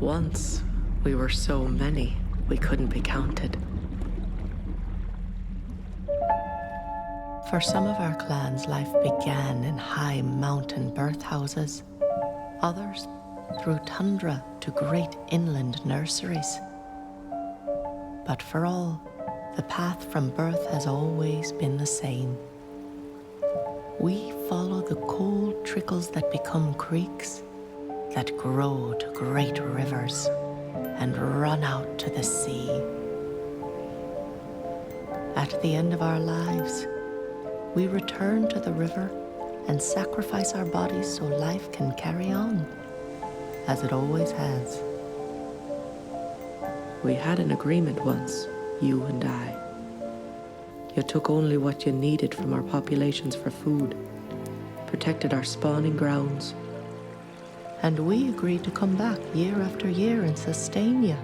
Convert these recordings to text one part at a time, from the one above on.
Once, we were so many, we couldn't be counted. For some of our clans, life began in high mountain birthhouses. Others through tundra to great inland nurseries. But for all, the path from birth has always been the same. We follow the cold trickles that become creeks, that grow to great rivers and run out to the sea. At the end of our lives, we return to the river and sacrifice our bodies so life can carry on, as it always has. We had an agreement once, you and I. You took only what you needed from our populations for food, protected our spawning grounds. And we agreed to come back year after year and sustain you.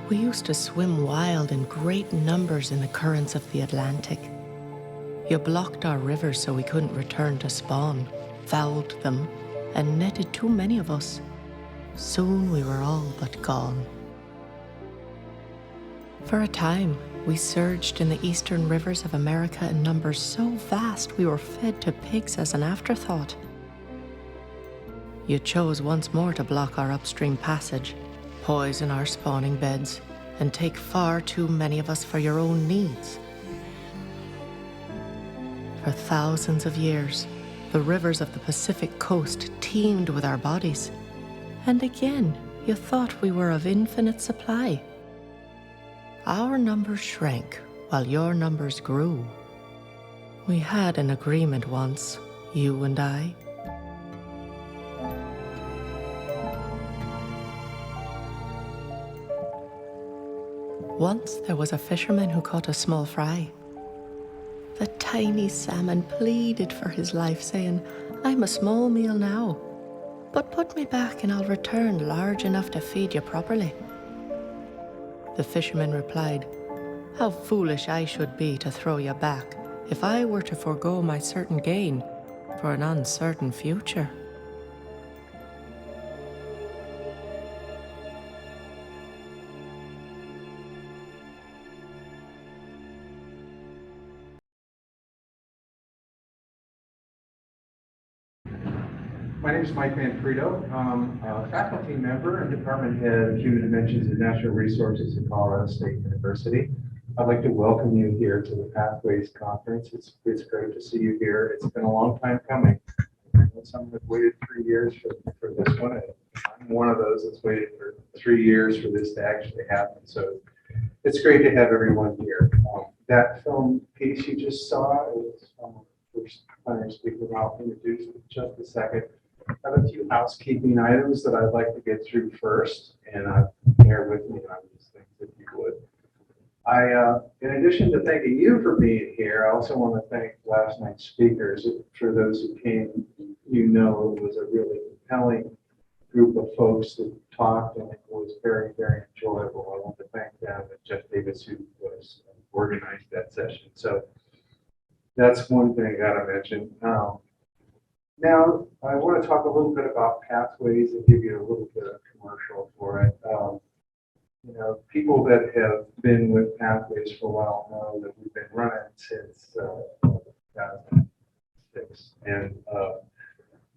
We used to swim wild in great numbers in the currents of the Atlantic. You blocked our rivers so we couldn't return to spawn, fouled them, and netted too many of us. Soon we were all but gone. For a time, we surged in the eastern rivers of America in numbers so vast we were fed to pigs as an afterthought. You chose once more to block our upstream passage, poison our spawning beds, and take far too many of us for your own needs. For thousands of years, the rivers of the Pacific coast teemed with our bodies. And again, you thought we were of infinite supply. Our numbers shrank while your numbers grew. We had an agreement once, you and I. Once there was a fisherman who caught a small fry. The tiny salmon pleaded for his life, saying, "I'm a small meal now, but put me back and I'll return large enough to feed you properly." The fisherman replied, "How foolish I should be to throw you back if I were to forego my certain gain for an uncertain future." My name is Mike Manfredo. I'm a faculty member and department head of Human Dimensions and Natural Resources at Colorado State University. I'd like to welcome you here to the Pathways Conference. It's great to see you here. It's been a long time coming. Some have waited 3 years for this one. I'm one of those that's waited for 3 years for this to actually happen. So it's great to have everyone here. That film piece you just saw is first plenary speaker. I'll introduce in just a second. I have a few housekeeping items that I'd like to get through first, and bear with me on these things if you would. In addition to thanking you for being here, I also want to thank last night's speakers. For those who came, you know it was a really compelling group of folks that talked, and it was very, very enjoyable. I want to thank them and Jeff Davis, who was organized that session. So that's one thing I got to mention. Now, I want to talk a little bit about Pathways and give you a little bit of commercial for it. People that have been with Pathways for a while know that we've been running since 2006. And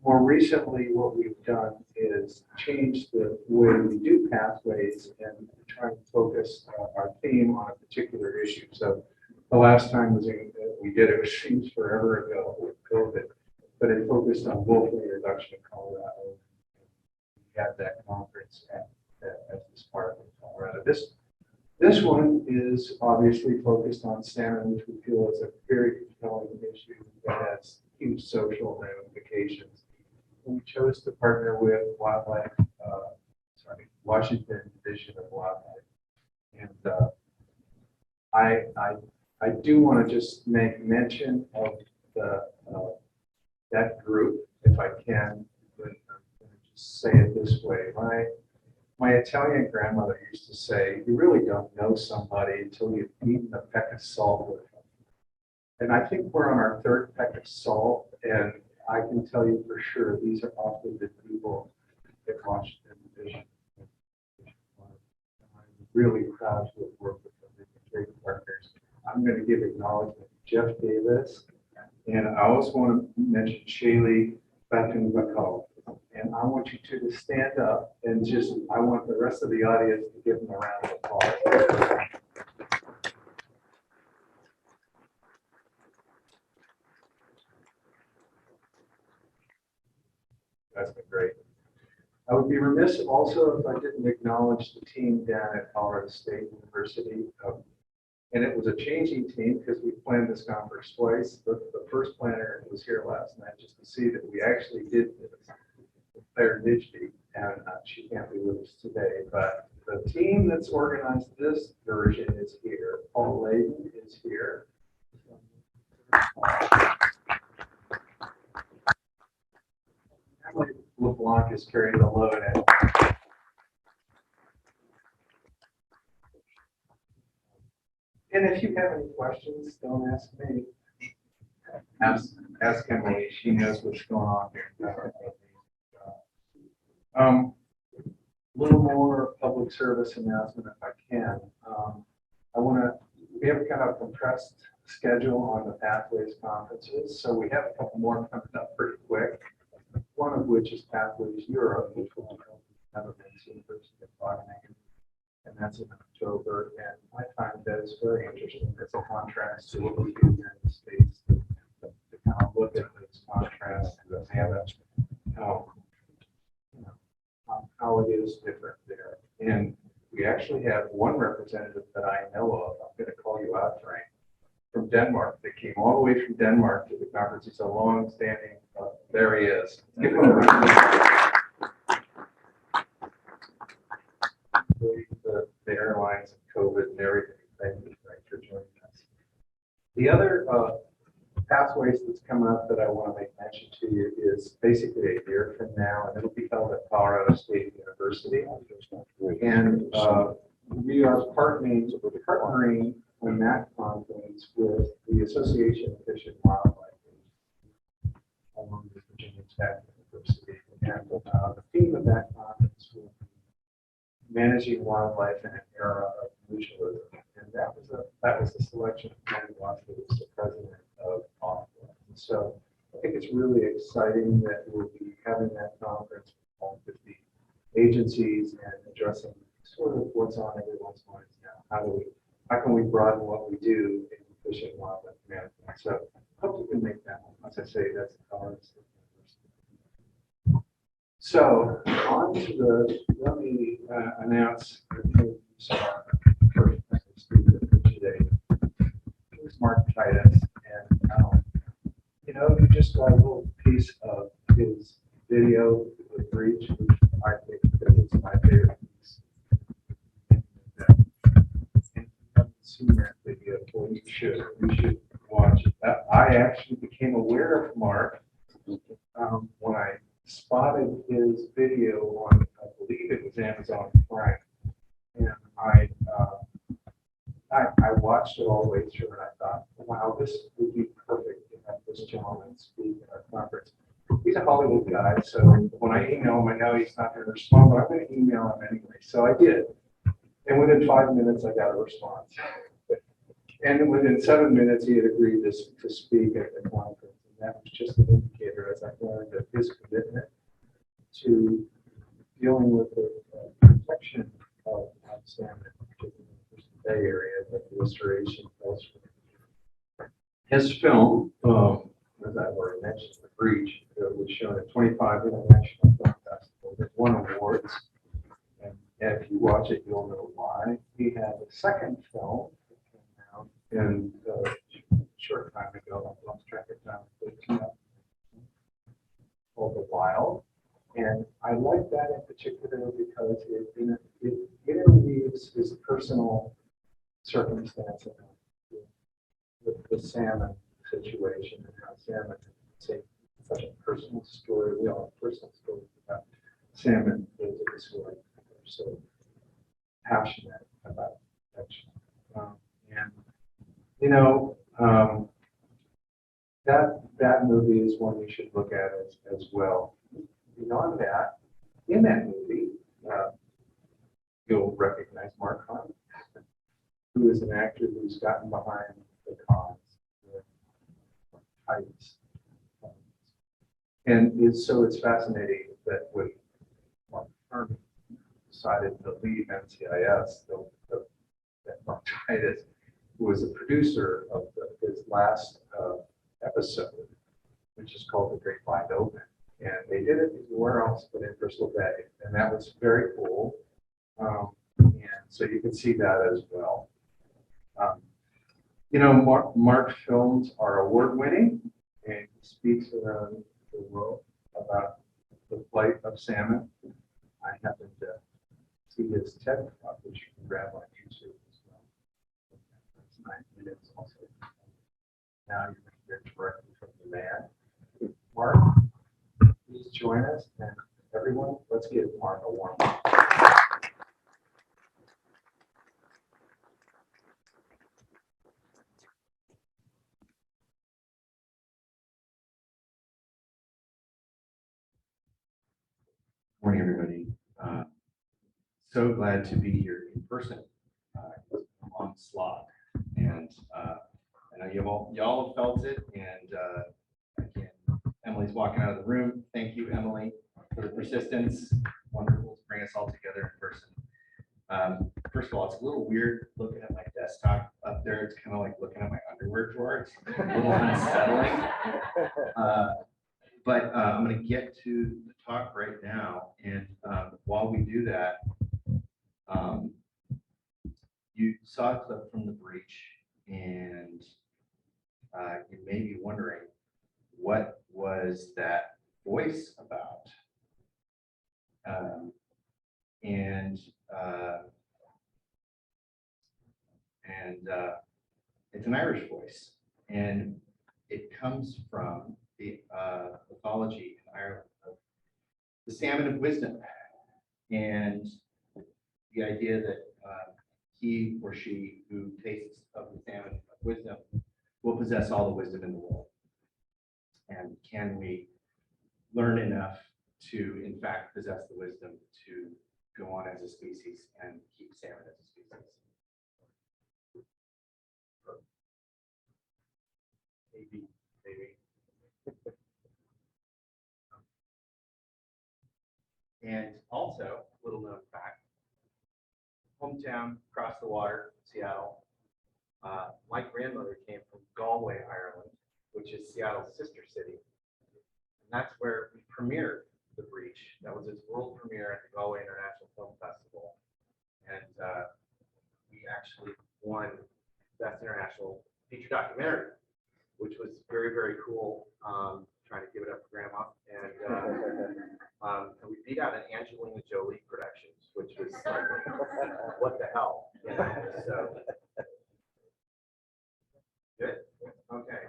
more recently, what we've done is change the way we do Pathways and try and focus our theme on a particular issue. So the last time we did it, which seems forever ago with COVID, but it focused on wolf reduction in Colorado. We had that conference at this part of Colorado. This one is obviously focused on salmon, which we feel is a very compelling issue that has huge social ramifications. And we chose to partner with Washington Division of Wildlife. And I do want to just make mention of that group, if I can, but I'm going to just say it this way. My Italian grandmother used to say, you really don't know somebody until you've eaten a peck of salt with them. And I think we're on our third peck of salt, and I can tell you for sure these are often the people at Washington Division. really proud to have worked with them. They've been great partners. I'm going to give acknowledgement to Jeff Davis, and I also want to mention Shaylee Batunbakal. And I want you two to stand up and just, I want the rest of the audience to give them a round of applause. That's been great. I would be remiss also if I didn't acknowledge the team down at Colorado State University. And it was a changing team because we planned this conference twice. The first planner was here last night just to see that we actually did this. Claire Nijby, and she can't be with us today, but the team that's organized this version is here. Paul Layden is here. Emily LeBlanc is carrying the load. And if you have any questions, don't ask me. Ask Emily. She knows what's going on here. A little more public service announcement if I can. We have kind of a compressed schedule on the Pathways conferences, so we have a couple more coming up pretty quick. One of which is Pathways Europe, which will be held at Netherlands University of Wageningen, and that's in October. And I find that it's very interesting as a contrast to what we do here in the States, to kind of look at those contrasts and examine how it is different there. And we actually have one representative that I know of. I'm going to call you out, Frank, from Denmark. They came all the way from Denmark to the conference. He's a long-standing. There he is. Give him a round of applause. The airlines and COVID and everything. Thank you, Frank, for joining us. The other Pathways that's coming up that I want to make mention to you is basically a year from now, and it'll be held at Colorado State University. And we are partnering on that conference with the Association of Fish and Wildlife along with Virginia Tech University. And the theme of that conference will be managing wildlife in an era of mutualism. And that was the selection of Ken Watts, who was the president of OFWA. And so I think it's really exciting that we'll be having that conference with all 50 agencies and addressing sort of what's on everyone's minds now. How can we broaden what we do in fish and wildlife management? So I hope we can make that one. As I say, that's the Colorado State University. So on to let me announce the first speaker for today. Here's Mark Titus, and you just got a little piece of his video, The Breach, which I think is my favorite piece. And if you haven't seen that video, well, you should watch it. I actually became aware of Mark when I spotted his video on, I believe it was Amazon Prime, and I watched it all the way through, and I thought, wow, this would be perfect to have this gentleman speak at our conference. He's a Hollywood guy, so when I email him, I know he's not going to respond, but I'm going to email him anyway. So I did, and within 5 minutes, I got a response. And within 7 minutes, he had agreed to speak at the conference, and that was just an indicator, as I learned, of his commitment to dealing with the protection of salmon, particularly in the Bay Area, the restoration elsewhere. His film, as I've already mentioned, The Breach, was shown at 25 international film festivals. It won awards, and if you watch it, you'll know why. He had a second film that came out in a short time ago. I lost track of time. Called The Wild. And I like that in particular because it interweaves his personal circumstance with the salmon situation and how salmon is such a personal story. We all have personal stories about salmon. Those are the stories that are so passionate about protection. That movie is one you should look at as well. Beyond that, in that movie, you'll recognize Mark Hunt. who is an actor who's gotten behind the cause with heights. And so it's fascinating that when Mark Herman decided to leave NCIS, that Mark Titus, who was a producer of his last episode, which is called The Great Blind Open. And they did it where else but in Bristol Bay. And that was very cool. And so you can see that as well. Mark films are award-winning, and he speaks around the world about the plight of salmon. I happen to see his TED Talk, which you can grab on YouTube as well. That's 9 minutes also. Now you're going to hear directly from the man. Mark, please join us, and everyone, let's give Mark a warm up. Morning, everybody. So glad to be here in person. It's been a long slog, and I know y'all have felt it. And again, Emily's walking out of the room. Thank you, Emily, for the persistence. Wonderful to bring us all together in person. First of all, it's a little weird looking at my desktop up there. It's kind of like looking at my underwear drawer. It's a little unsettling. But I'm going to get to the talk right now. And while we do that, you saw a clip from The Breach, and you may be wondering, what was that voice about? It's an Irish voice, and it comes from the mythology in Ireland of the salmon of wisdom, and the idea that he or she who tastes of the salmon of wisdom will possess all the wisdom in the world. And can we learn enough to, in fact, possess the wisdom to go on as a species and keep salmon as a species? Maybe. And also, little known fact, hometown across the water, Seattle. My grandmother came from Galway, Ireland, which is Seattle's sister city. And that's where we premiered The Breach. That was its world premiere at the Galway International Film Festival. And we actually won Best International Feature Documentary, which was very, very cool. Trying to give it up for Grandma. And we beat out an Angelina Jolie Productions, which was like, what the hell? You know? So, good. Okay.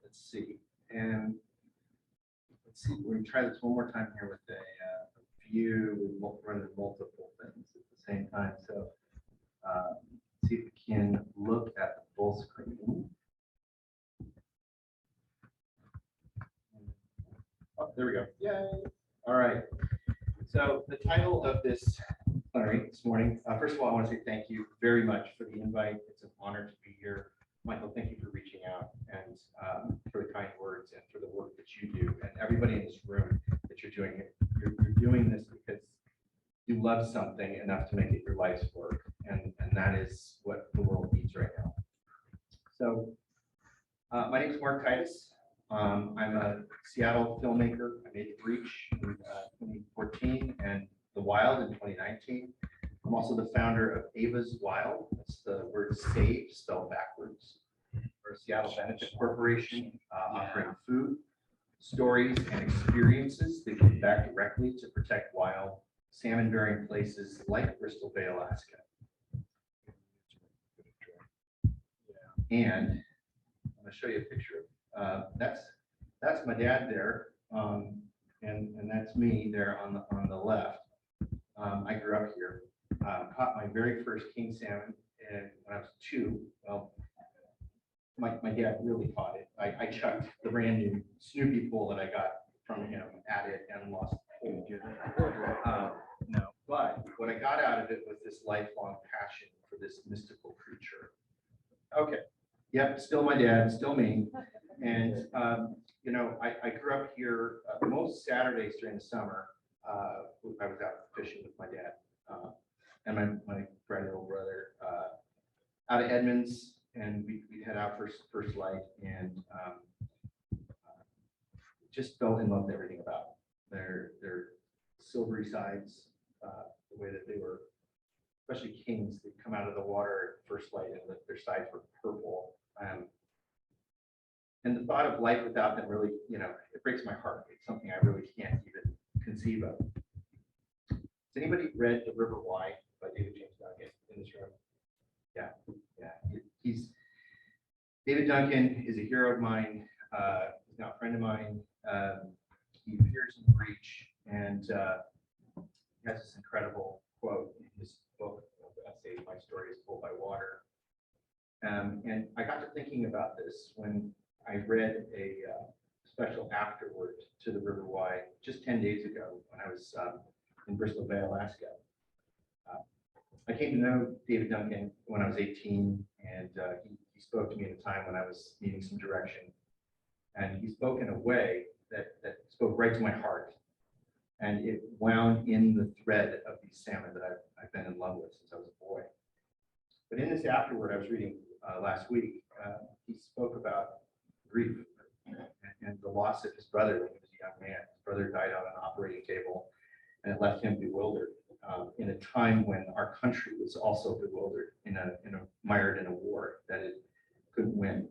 Let's see. And let's see. We're going to try this one more time here with a view. We'll run multiple things at the same time. So, see if we can look at the full screen. Oh, there we go. Yay. All right. So the title of this plenary this morning, first of all, I want to say thank you very much for the invite. It's an honor to be here. Michael, thank you for reaching out and for the kind words and for the work that you do, and everybody in this room that you're doing it. You're doing this because you love something enough to make it your life's work, and that is what the world needs right now. So my name is Mark Titus. I'm a Seattle filmmaker. I made The Breach in 2014 and The Wild in 2019. I'm also the founder of Ava's Wild. That's the word save spelled backwards. We're a Seattle benefit corporation offering food, stories, and experiences that give back directly to protect wild salmon-bearing places like Bristol Bay, Alaska. And I'm going to show you a picture of that's my dad there, and that's me there on the left. I grew up here. Caught my very first king salmon when I was 2. Well, my dad really caught it. I chucked the brand new Snoopy pool that I got from him at it and lost the pool. No, but what I got out of it was this lifelong passion for this mystical creature. Okay, yep, still my dad, still me. And, you know, I grew up here most Saturdays during the summer. I was out fishing with my dad and my little brother out of Edmonds, and we'd head out for first light, and just fell in love with everything about them. Their silvery sides, the way that they were, especially kings, they'd come out of the water at first light and their sides were purple. And the thought of life without them really, you know, it breaks my heart. It's something I really can't even conceive of. Has anybody read The River Why by David James Duncan in this room? Yeah. David Duncan is a hero of mine. He's now a friend of mine. He appears in Breach, and he has this incredible quote in his book, the essay, My Story is Told by Water. And I got to thinking about this when I read a special afterword to The River Why just 10 days ago when I was in Bristol Bay, Alaska. I came to know David Duncan when I was 18, and he spoke to me at a time when I was needing some direction. And he spoke in a way that spoke right to my heart. And it wound in the thread of these salmon that I've been in love with since I was a boy. But in this afterword I was reading last week, he spoke about grief and the loss of his brother when he was a young man. His brother died on an operating table, and it left him bewildered in a time when our country was also bewildered, mired in a war that it couldn't win.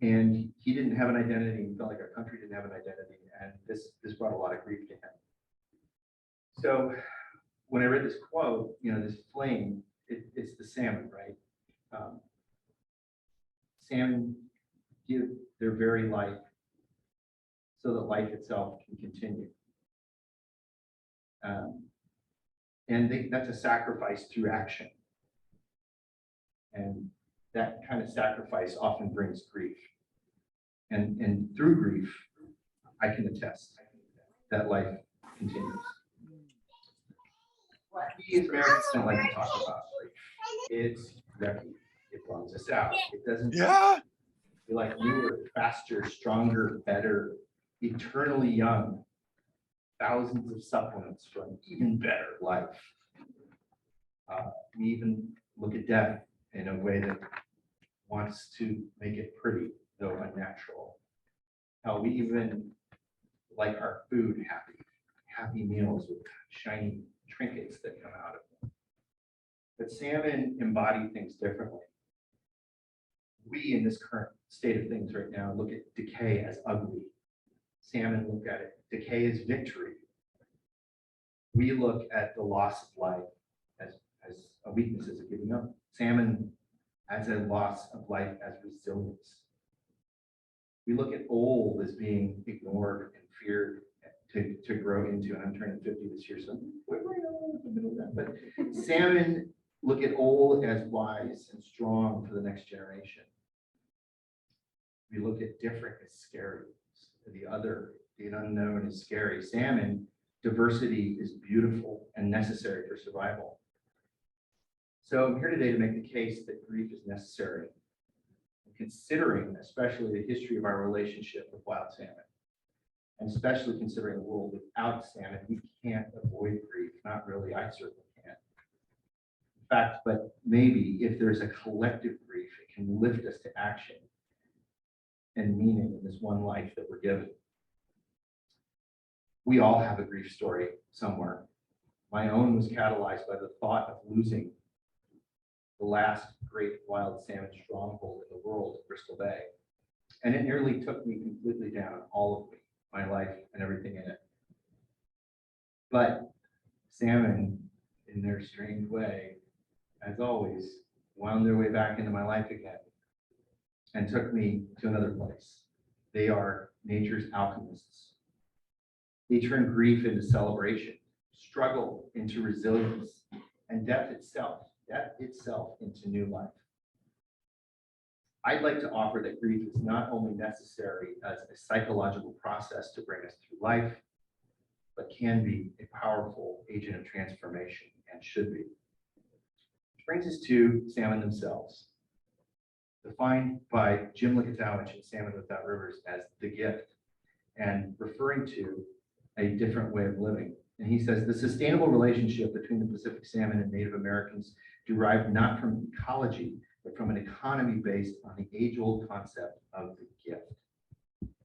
And he didn't have an identity. He felt like our country didn't have an identity, and this brought a lot of grief to him. So when I read this quote, you know, this flame, it's the salmon, right? Salmon give their very life so that life itself can continue. And that's a sacrifice through action. And that kind of sacrifice often brings grief. And through grief, I can attest that life continues. We as Americans don't like to talk about grief. It's yucky. It bums us out. It doesn't feel like newer, faster, stronger, better, eternally young, thousands of supplements for an even better life. We even look at death in a way that wants to make it pretty, though unnatural. How we even like our food happy meals with shiny trinkets that come out of them. But salmon embody things differently. We, in this current state of things right now, look at decay as ugly. Salmon look at it, decay as victory. We look at the loss of life as a weakness, as a giving up. Salmon as a loss of life as resilience. We look at old as being ignored and feared to grow into, and I'm turning 50 this year, so we're right in the middle of that. But salmon look at old as wise and strong for the next generation. We look at different as scary. The other, the unknown is scary. Salmon, diversity is beautiful and necessary for survival. So I'm here today to make the case that grief is necessary, considering especially the history of our relationship with wild salmon, and especially considering the world without salmon. We can't avoid grief, not really, I certainly can't. In fact, but maybe if there's a collective grief, it can lift us to action and meaning in this one life that we're given. We all have a grief story somewhere. My own was catalyzed by the thought of losing the last great wild salmon stronghold in the world at Bristol Bay. And it nearly took me completely down, all of me, my life and everything in it. But salmon, in their strange way, as always, wound their way back into my life again and took me to another place. They are nature's alchemists. They turn grief into celebration, struggle into resilience, and death itself into new life. I'd like to offer that grief is not only necessary as a psychological process to bring us through life, but can be a powerful agent of transformation and should be. Brings us to salmon themselves, defined by Jim Likatowicz in Salmon Without Rivers as the gift, and referring to a different way of living. And he says the sustainable relationship between the Pacific salmon and Native Americans derived not from ecology, but from an economy based on the age-old concept of the gift,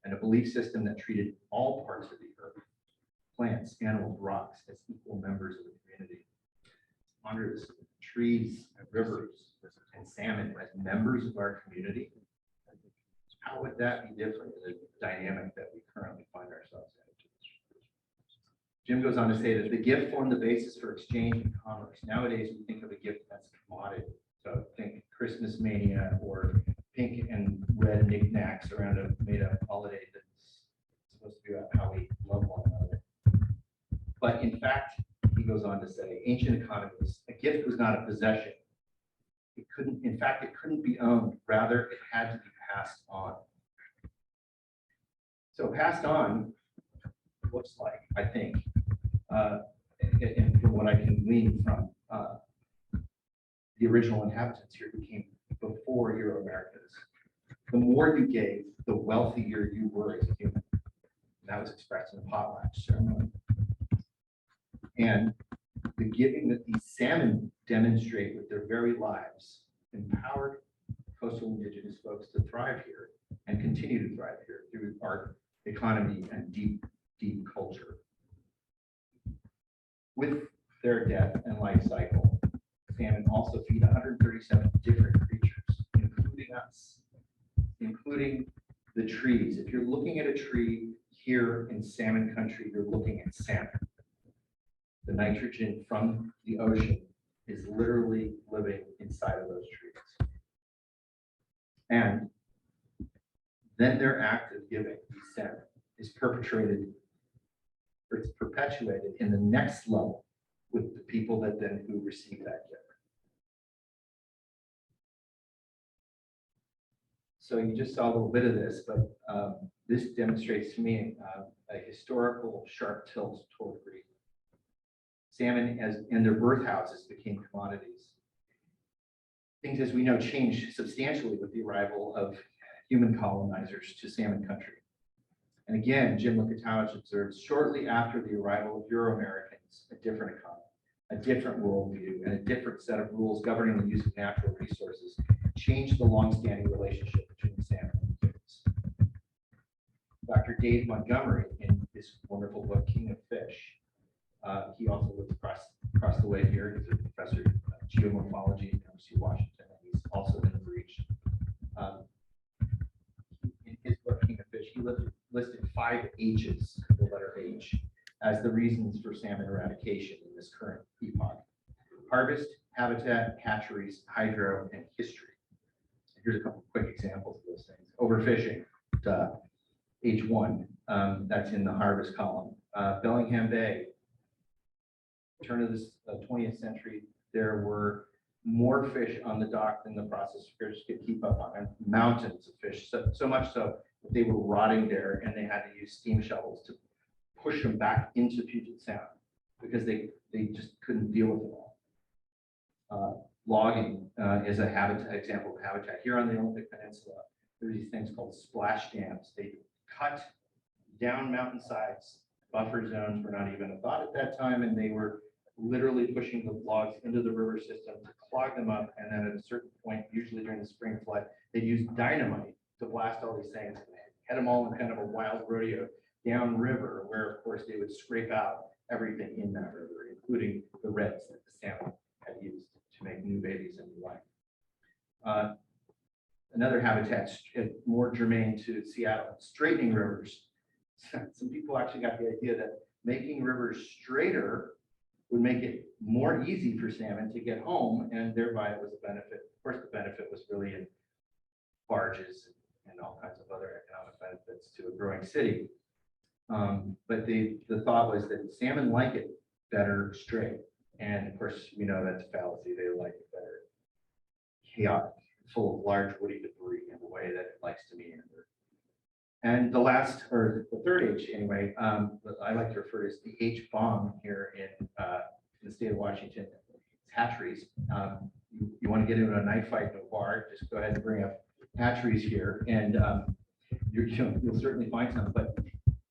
and a belief system that treated all parts of the earth, plants, animals, rocks, as equal members of the community. Honors trees, and rivers, and salmon as members of our community. How would that be different in the dynamic that we currently find ourselves in? Jim goes on to say that the gift formed the basis for exchange and commerce. Nowadays, we think of a gift as a commodity. So think Christmas mania or pink and red knickknacks around a made-up holiday that's supposed to be about how we love one another. But in fact, he goes on to say, ancient economies, a gift was not a possession. It couldn't, in fact, it couldn't be owned. Rather, it had to be passed on. So passed on looks like, I think, and from what I can glean from the original inhabitants here who came before Euro-Americans, the more you gave, the wealthier you were as a human. And that was expressed in the potlatch ceremony. And the giving that these salmon demonstrate with their very lives empowered coastal indigenous folks to thrive here and continue to thrive here through art, economy, and deep, deep culture. With their death and life cycle, salmon also feed 137 different creatures, including us, including the trees. If you're looking at a tree here in salmon country, you're looking at salmon. The nitrogen from the ocean is literally living inside of those trees. And then their act of giving, these salmon, is perpetrated, or it's perpetuated in the next level with the people that then who receive that gift. So you just saw a little bit of this, but this demonstrates to me a historical sharp tilt toward greed. Salmon and their birth houses became commodities. Things, as we know, changed substantially with the arrival of human colonizers to salmon country. And again, Jim Likatowicz observes, shortly after the arrival of Euro-Americans, a different economy, a different worldview, and a different set of rules governing the use of natural resources changed the long-standing relationship between salmon and humans. Dr. Dave Montgomery, in his wonderful book, King of Fish, he also lives across the way here. He's a professor of geomorphology at University of Washington, and he's also in the breach. In his book, King of Fish, he listed 5 H's, the letter H, as the reasons for salmon eradication in this current epoch: harvest, habitat, hatcheries, hydro, and history. Here's a couple quick examples of those things. Overfishing, H1, that's in the harvest column. Bellingham Bay, turn of this 20th century, there were more fish on the dock than the processed fish could keep up on, and mountains of fish, so much so that they were rotting there, and they had to use steam shovels to push them back into Puget Sound because they just couldn't deal with it all. Logging is a example of habitat. Here on the Olympic Peninsula, there are these things called splash dams. They cut down mountainsides. Buffer zones were not even a thought at that time, and they were literally pushing the logs into the river system to clog them up. And then at a certain point, usually during the spring flood, they'd use dynamite to blast all these things, head them all in kind of a wild rodeo downriver, where of course they would scrape out everything in that river, including the reds that the salmon had used to make new babies and new life. Another habitat more germane to Seattle, straightening rivers. Some people actually got the idea that making rivers straighter would make it more easy for salmon to get home, and thereby it was a benefit. Of course, the benefit was really in barges and all kinds of other economic benefits to a growing city. But the thought was that salmon like it better straight. And of course, we know that's a fallacy. They like it better chaotic, full of large woody debris in the way that it likes to meander. And the last, or the third H anyway, I like to refer to as the H bomb here in the state of Washington. It's hatcheries. get into a knife fight in a bar, just go ahead and bring up hatcheries here, and you'll certainly find some. But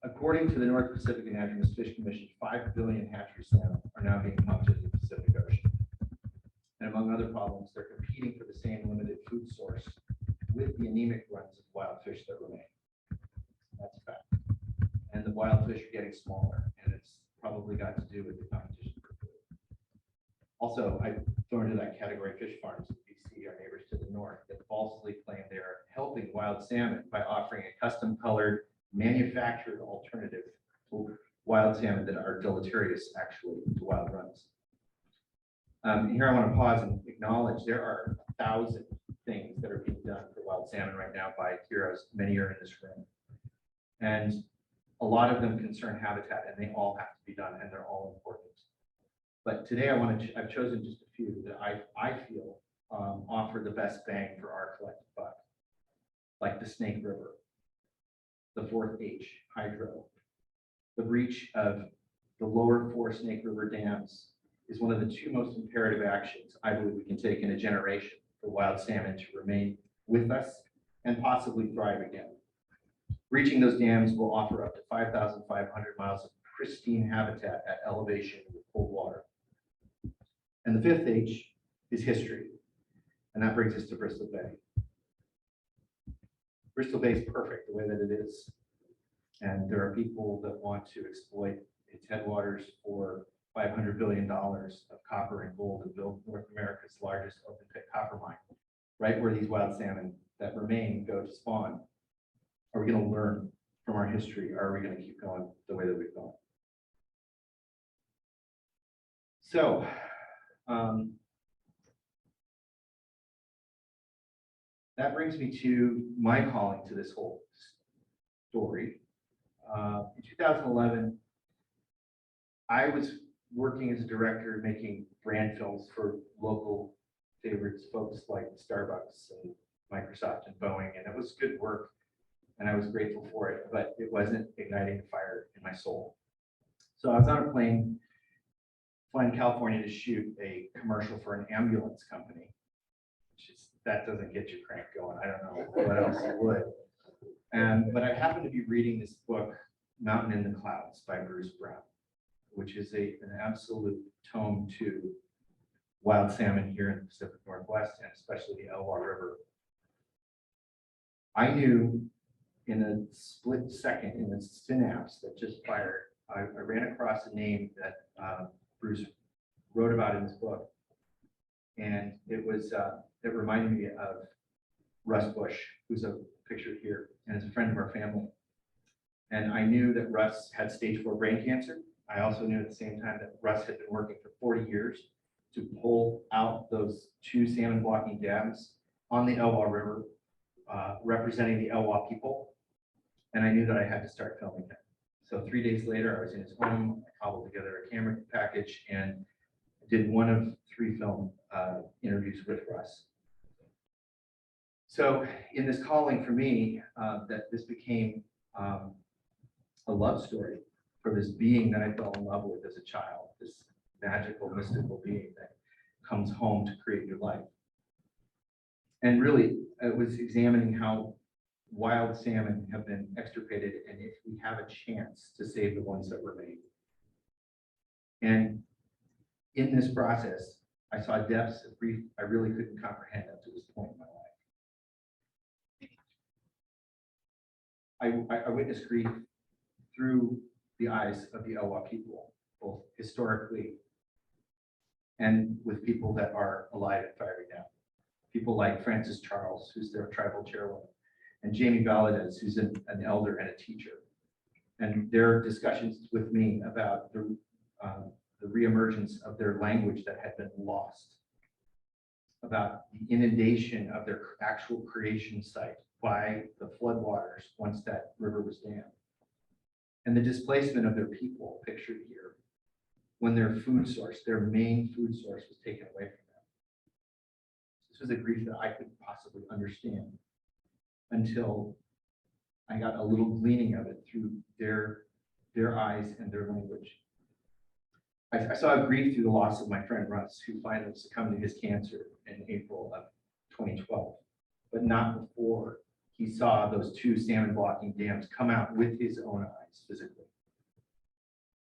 according to the North Pacific and Anadromous Fish Commission, 5 billion hatchery salmon are now being pumped into the Pacific Ocean. And among other problems, they're competing for the same limited food source with the anemic runs of wild fish that remain. That's a fact. And the wild fish are getting smaller, and it's probably got to do with the competition for food. Also, I throw into that category fish farms in BC, our neighbors to the north, that falsely claim they are helping wild salmon by offering a custom colored, manufactured alternative to wild salmon that are deleterious actually to wild runs. Here I want to pause and acknowledge there are 1,000 things that are being done for wild salmon right now by heroes. Many are in this room. And a lot of them concern habitat, and they all have to be done, and they're all important. But today I've chosen just a few that I feel offer the best bang for our collective buck, like the Snake River, the 4th H, hydro. The breach of the lower 4 Snake River dams is one of the 2 most imperative actions I believe we can take in a generation for wild salmon to remain with us and possibly thrive again. Breaching those dams will offer up to 5,500 miles of pristine habitat at elevation with cold water. And the 5th H is history. And that brings us to Bristol Bay. Bristol Bay is perfect the way that it is. And there are people that want to exploit its headwaters for $500 billion of copper and gold and build North America's largest open pit copper mine, right where these wild salmon that remain go to spawn. Are we going to learn from our history? Or are we going to keep going the way that we've gone? So, that brings me to my calling to this whole story. In 2011, I was working as a director making brand films for local favorites, folks like Starbucks and Microsoft and Boeing, and it was good work, and I was grateful for it, but it wasn't igniting a fire in my soul. So I was on a plane flying to California to shoot a commercial for an ambulance company. That doesn't get your crank going. I don't know what else it would. But I happened to be reading this book, Mountain in the Clouds by Bruce Brown, which is an absolute tome to wild salmon here in the Pacific Northwest, and especially the Elwha River. I knew in a split second, in a synapse that just fired, I ran across a name that Bruce wrote about in his book. And it reminded me of Russ Bush, who's a picture here, and is a friend of our family. And I knew that Russ had stage 4 brain cancer. I also knew at the same time that Russ had been working for 40 years to pull out those 2 salmon blocking dams on the Elwha River, representing the Elwha people. And I knew that I had to start filming him. So 3 days later, I was in his home, I cobbled together a camera package and did one of 3 film interviews with Russ. So in this calling for me, that this became a love story for this being that I fell in love with as a child, this magical, mystical being that comes home to create your life. And really, it was examining how wild salmon have been extirpated and if we have a chance to save the ones that remain. And in this process, I saw depths of grief I really couldn't comprehend up to this point in my life. I witnessed grief through the eyes of the Elwha people, both historically and with people that are alive and thriving now. People like Frances Charles, who's their tribal chairwoman, and Jamie Valadez, who's an elder and a teacher. And their discussions with me about the reemergence of their language that had been lost, about the inundation of their actual creation site by the floodwaters once that river was dammed, and the displacement of their people pictured here when their food source, their main food source, was taken away from them. This was a grief that I couldn't possibly understand until I got a little gleaning of it through their eyes and their language. I saw grief through the loss of my friend Russ, who finally succumbed to his cancer in April of 2012, but not before he saw those two salmon blocking dams come out with his own eyes physically.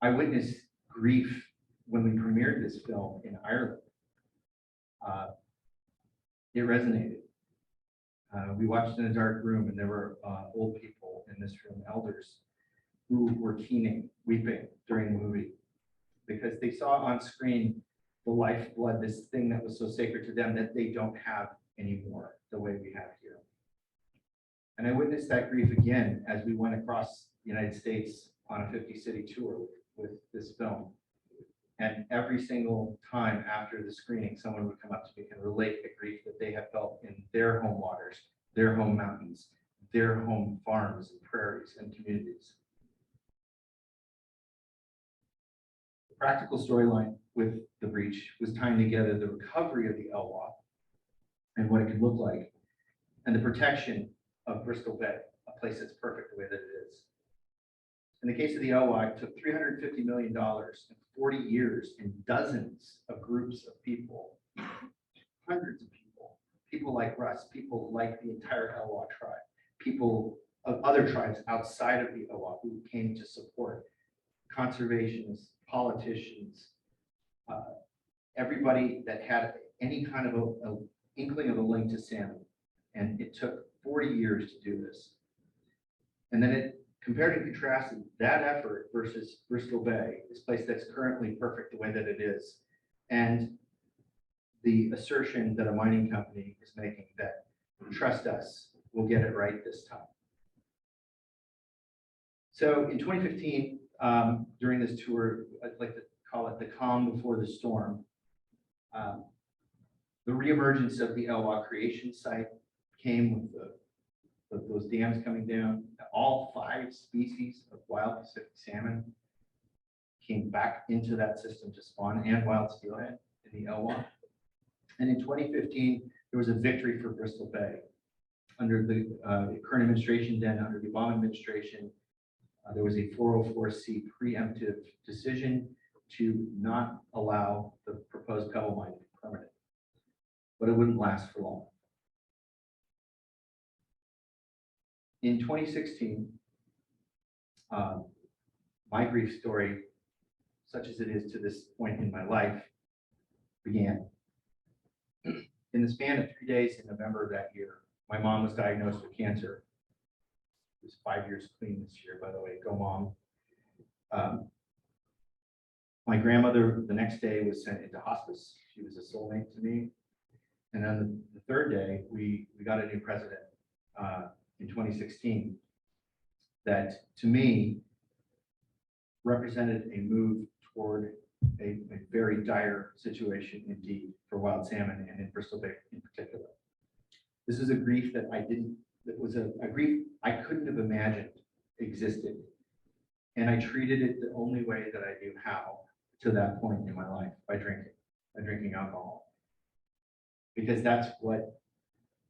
I witnessed grief when we premiered this film in Ireland. It resonated. We watched in a dark room, and there were old people in this room, elders, who were keening, weeping during the movie, because they saw on screen the lifeblood, this thing that was so sacred to them that they don't have anymore the way we have here. And I witnessed that grief again as we went across the United States on a 50-city tour with this film. And every single time after the screening, someone would come up to me and relate the grief that they have felt in their home waters, their home mountains, their home farms and prairies and communities. The practical storyline with the breach was tying together the recovery of the Elwha and what it could look like, and the protection of Bristol Bay, a place that's perfect the way that it is. In the case of the Elwha, it took $350 million and 40 years and dozens of groups of people, hundreds of people, people like Russ, people like the entire Elwha tribe, people of other tribes outside of the Elwha who came to support, conservationists, politicians, everybody that had any kind of a inkling of a link to salmon. And it took 40 years to do this. And then it compared and contrasted that effort versus Bristol Bay, this place that's currently perfect the way that it is, and the assertion that a mining company is making that, trust us, we'll get it right this time. So in 2015, during this tour, I'd like to call it the calm before the storm, the reemergence of the Elwha creation site came with those dams coming down. All 5 species of wild Pacific salmon came back into that system to spawn, and wild steelhead in the Elwha. And in 2015, there was a victory for Bristol Bay. Under the current administration, then under the Obama administration, there was a 404C preemptive decision to not allow the proposed pebble mine to be permanent, but it wouldn't last for long. In 2016, my grief story, such as it is to this point in my life, began. In the span of 3 days in November of that year, my mom was diagnosed with cancer. It was 5 years clean this year, by the way. Go mom. My grandmother, the next day, was sent into hospice. She was a soulmate to me. And then the third day, we got a new president in 2016 that, to me, represented a move toward a very dire situation indeed for wild salmon, and in Bristol Bay in particular. This is a grief that was a grief I couldn't have imagined existed. And I treated it the only way that I knew how to that point in my life, by drinking alcohol. Because that's what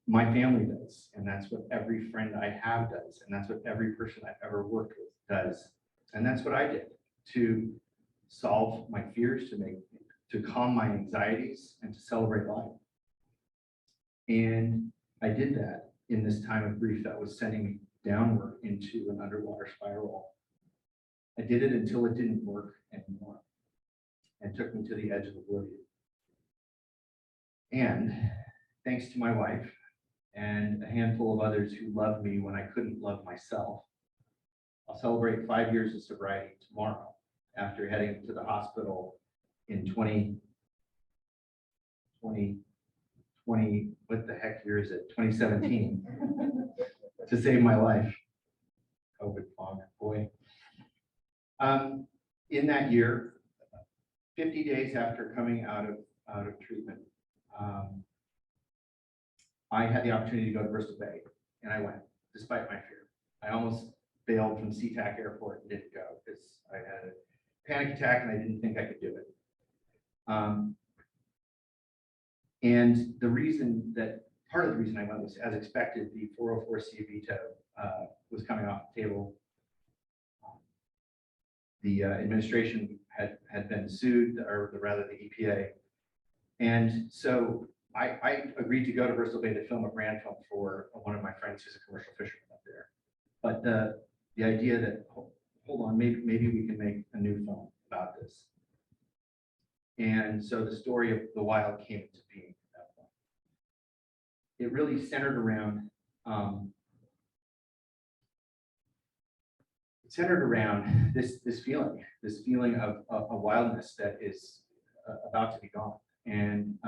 my family does, and that's what every friend I have does, and that's what every person I've ever worked with does. And that's what I did to solve my fears, to calm my anxieties, and to celebrate life. And I did that in this time of grief that was sending me downward into an underwater spiral. I did it until it didn't work anymore and took me to the edge of oblivion. And thanks to my wife and a handful of others who loved me when I couldn't love myself, I'll celebrate 5 years of sobriety tomorrow after heading to the hospital in 2020, what the heck year is it? 2017, to save my life. COVID fog, boy. In that year, 50 days after coming out of treatment, I had the opportunity to go to Bristol Bay, and I went, despite my fear. I almost bailed from SeaTac Airport and didn't go because I had a panic attack and I didn't think I could do it. And part of the reason I went was, as expected, the 404C veto was coming off the table. The administration had been sued, or rather the EPA. And so I agreed to go to Bristol Bay to film a brand film for one of my friends who's a commercial fisherman up there. But the idea that, hold on, maybe we can make a new film about this. And so the story of the wild came into being at that point. It really centered around this feeling of a wildness that is about to be gone. And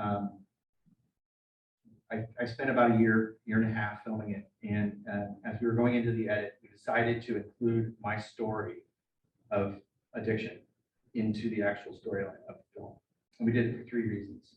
I spent about a year and a half filming it. And as we were going into the edit, we decided to include my story of addiction into the actual storyline of the film. And we did it for 3 reasons.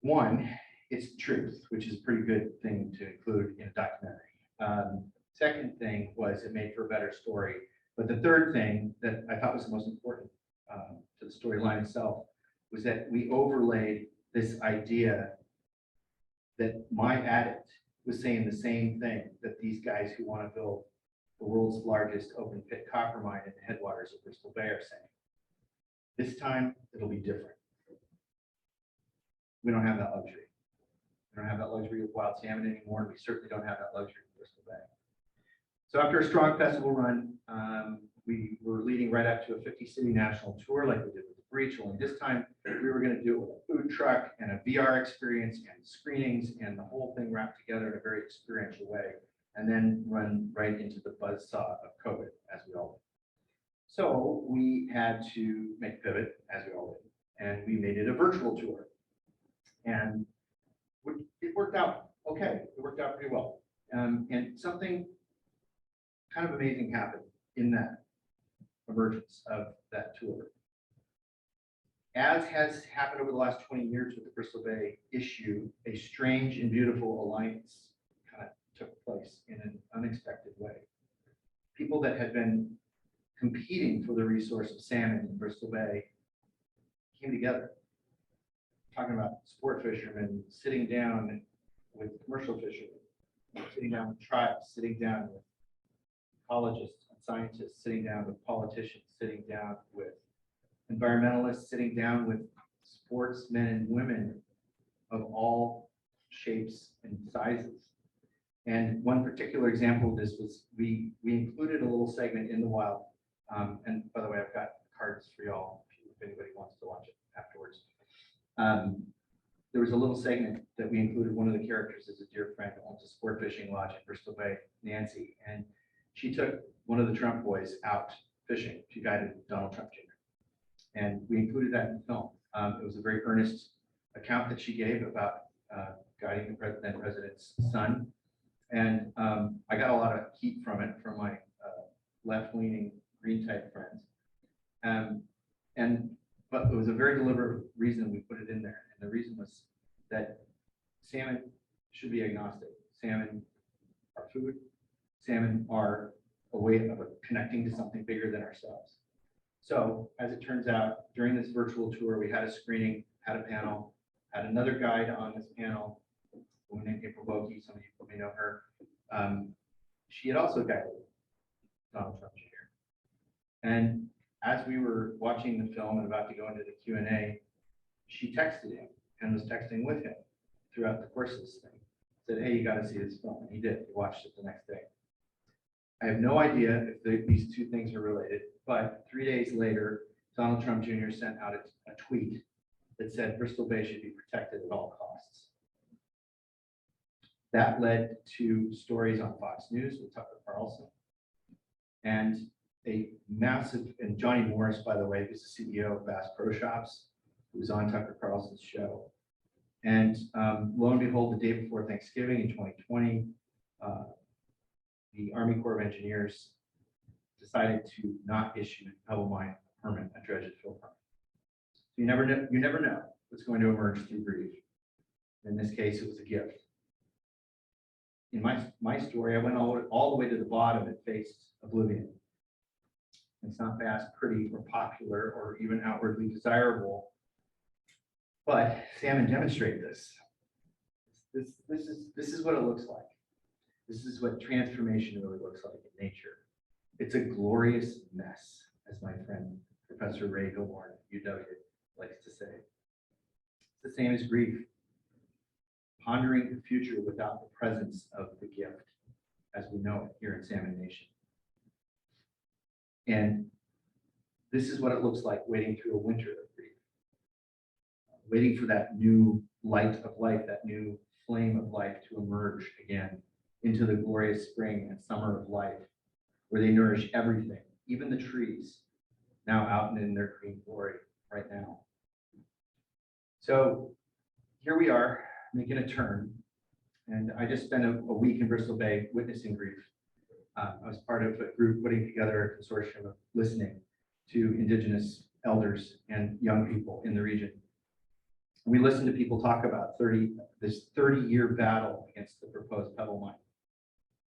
One, it's truth, which is a pretty good thing to include in a documentary. Second thing was it made for a better story. But the third thing that I thought was the most important to the storyline itself was that we overlaid this idea that my addict was saying the same thing that these guys who want to build the world's largest open pit copper mine in the headwaters of Bristol Bay are saying. This time, it'll be different. We don't have that luxury. We don't have that luxury of wild salmon anymore, and we certainly don't have that luxury in Bristol Bay. So after a strong festival run, we were leading right up to a 50-city national tour like we did with the Breach, only this time we were going to do it with a food truck and a VR experience and screenings and the whole thing wrapped together in a very experiential way, and then run right into the buzzsaw of COVID, as we all did. So we had to make a pivot, as we all did, and we made it a virtual tour. And it worked out okay. It worked out pretty well. And something kind of amazing happened in that emergence of that tour. As has happened over the last 20 years with the Bristol Bay issue, a strange and beautiful alliance kind of took place in an unexpected way. People that had been competing for the resource of salmon in Bristol Bay came together, talking about sport fishermen sitting down with commercial fishermen, sitting down with tribes, sitting down with ecologists and scientists, sitting down with politicians, sitting down with environmentalists, sitting down with sportsmen and women of all shapes and sizes. And one particular example of this was we included a little segment in the wild. And by the way, I've got cards for y'all if anybody wants to watch it afterwards. There was a little segment that we included. One of the characters is a dear friend that owns a sport fishing lodge in Bristol Bay, Nancy, and she took one of the Trump boys out fishing. She guided Donald Trump Jr. And we included that in the film. It was a very earnest account that she gave about guiding the then president's son. And I got a lot of heat from it from my left-leaning green type friends. But it was a very deliberate reason we put it in there. And the reason was that salmon should be agnostic. Salmon are food. Salmon are a way of connecting to something bigger than ourselves. So as it turns out, during this virtual tour, we had a screening, had a panel, had another guide on this panel, a woman named April Boki, some of you may know her. She had also guided Donald Trump Jr. And as we were watching the film and about to go into the Q&A, she texted him and was texting with him throughout the course of this thing. Said, hey, you got to see this film. And he did. He watched it the next day. I have no idea if these two things are related, but 3 days later, Donald Trump Jr. sent out a tweet that said Bristol Bay should be protected at all costs. That led to stories on Fox News with Tucker Carlson. And a massive, and Johnny Morris, by the way, who's the CEO of Bass Pro Shops, who was on Tucker Carlson's show. And lo and behold, the day before Thanksgiving in 2020, the Army Corps of Engineers decided to not issue Pebble Mine a permit, a dredge fill permit. You never know what's going to emerge through grief. In this case, it was a gift. In my story, I went all the way to the bottom and faced oblivion. It's not fast, pretty, or popular, or even outwardly desirable, but salmon demonstrate this. This is what it looks like. This is what transformation really looks like in nature. It's a glorious mess, as my friend Professor Ray Gilmore at UW likes to say. It's the same as grief. Pondering the future without the presence of the gift as we know it here in Salmon Nation. And this is what it looks like wading through a winter of grief. Waiting for that new light of life, that new flame of life to emerge again into the glorious spring and summer of life, where they nourish everything, even the trees, now out and in their green glory right now. So here we are making a turn, and I just spent a week in Bristol Bay witnessing grief. I was part of a group putting together a consortium of listening to Indigenous elders and young people in the region. We listened to people talk about this 30-year battle against the proposed pebble mine.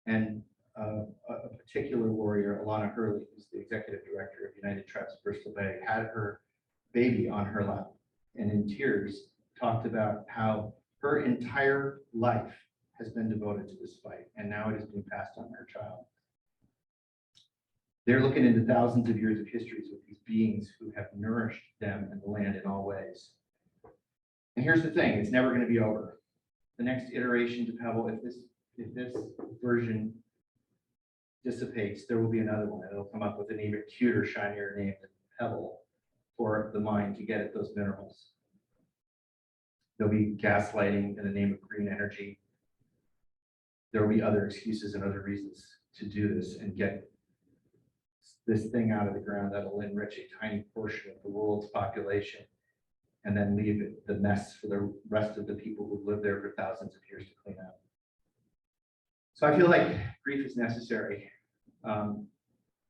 And a particular warrior, Alana Hurley, who's the executive director of United Tribes of Bristol Bay, had her baby on her lap and in tears talked about how her entire life has been devoted to this fight, and now it is being passed on to her child. They're looking into thousands of years of histories with these beings who have nourished them and the land in all ways. And here's the thing, it's never going to be over. The next iteration to Pebble, if this version dissipates, there will be another one. It'll come up with an even cuter, shinier name than Pebble for the mine to get at those minerals. There'll be gaslighting in the name of green energy. There will be other excuses and other reasons to do this and get this thing out of the ground that'll enrich a tiny portion of the world's population and then leave it the mess for the rest of the people who live there for thousands of years to clean up. So I feel like grief is necessary.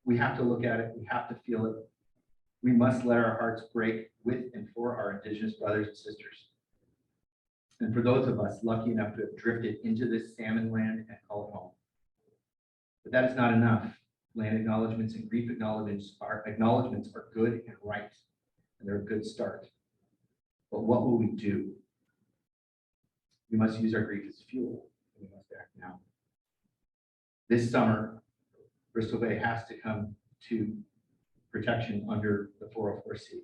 We have to look at it, we have to feel it. We must let our hearts break with and for our Indigenous brothers and sisters. And for those of us lucky enough to have drifted into this salmon land and call it home. But that is not enough. Land acknowledgements and grief acknowledgements are good and right, and they're a good start. But what will we do? We must use our grief as fuel, and we must act now. This summer, Bristol Bay has to come to protection under the 404C.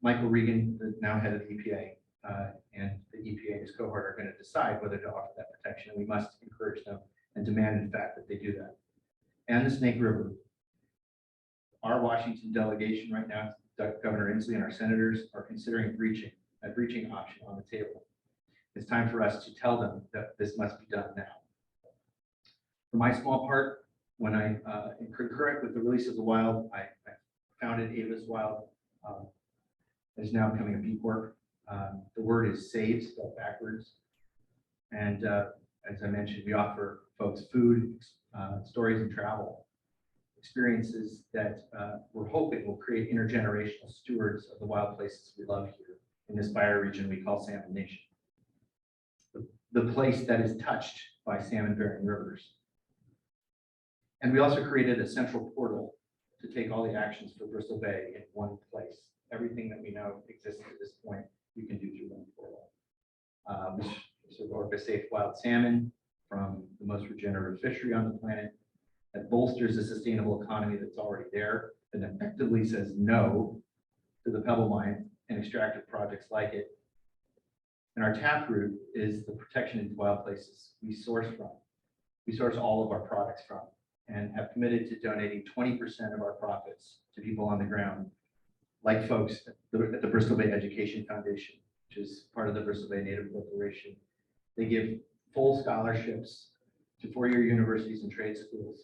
Michael Regan, the now head of the EPA, and the EPA and his cohort are going to decide whether to offer that protection, and we must encourage them and demand, in fact, that they do that. And the Snake River. Our Washington delegation right now, Governor Inslee and our senators are considering a breaching option on the table. It's time for us to tell them that this must be done now. For my small part, when I concurrent with the release of the wild, I founded Ava's Wild. It's now becoming a B Corp. The word is SAVE, spelled backwards. And as I mentioned, we offer folks food, stories, and travel experiences that we're hoping will create intergenerational stewards of the wild places we love here in this bioregion we call Salmon Nation. The place that is touched by salmon-bearing rivers. And we also created a central portal to take all the actions for Bristol Bay in one place. Everything that we know exists at this point, we can do through one portal. We support the safe wild salmon from the most regenerative fishery on the planet that bolsters a sustainable economy that's already there and effectively says no to the pebble mine and extractive projects like it. And our taproot is the protection into wild places we source from. We source all of our products from and have committed to donating 20% of our profits to people on the ground, like folks at the Bristol Bay Education Foundation, which is part of the Bristol Bay Native Corporation. They give full scholarships to four-year universities and trade schools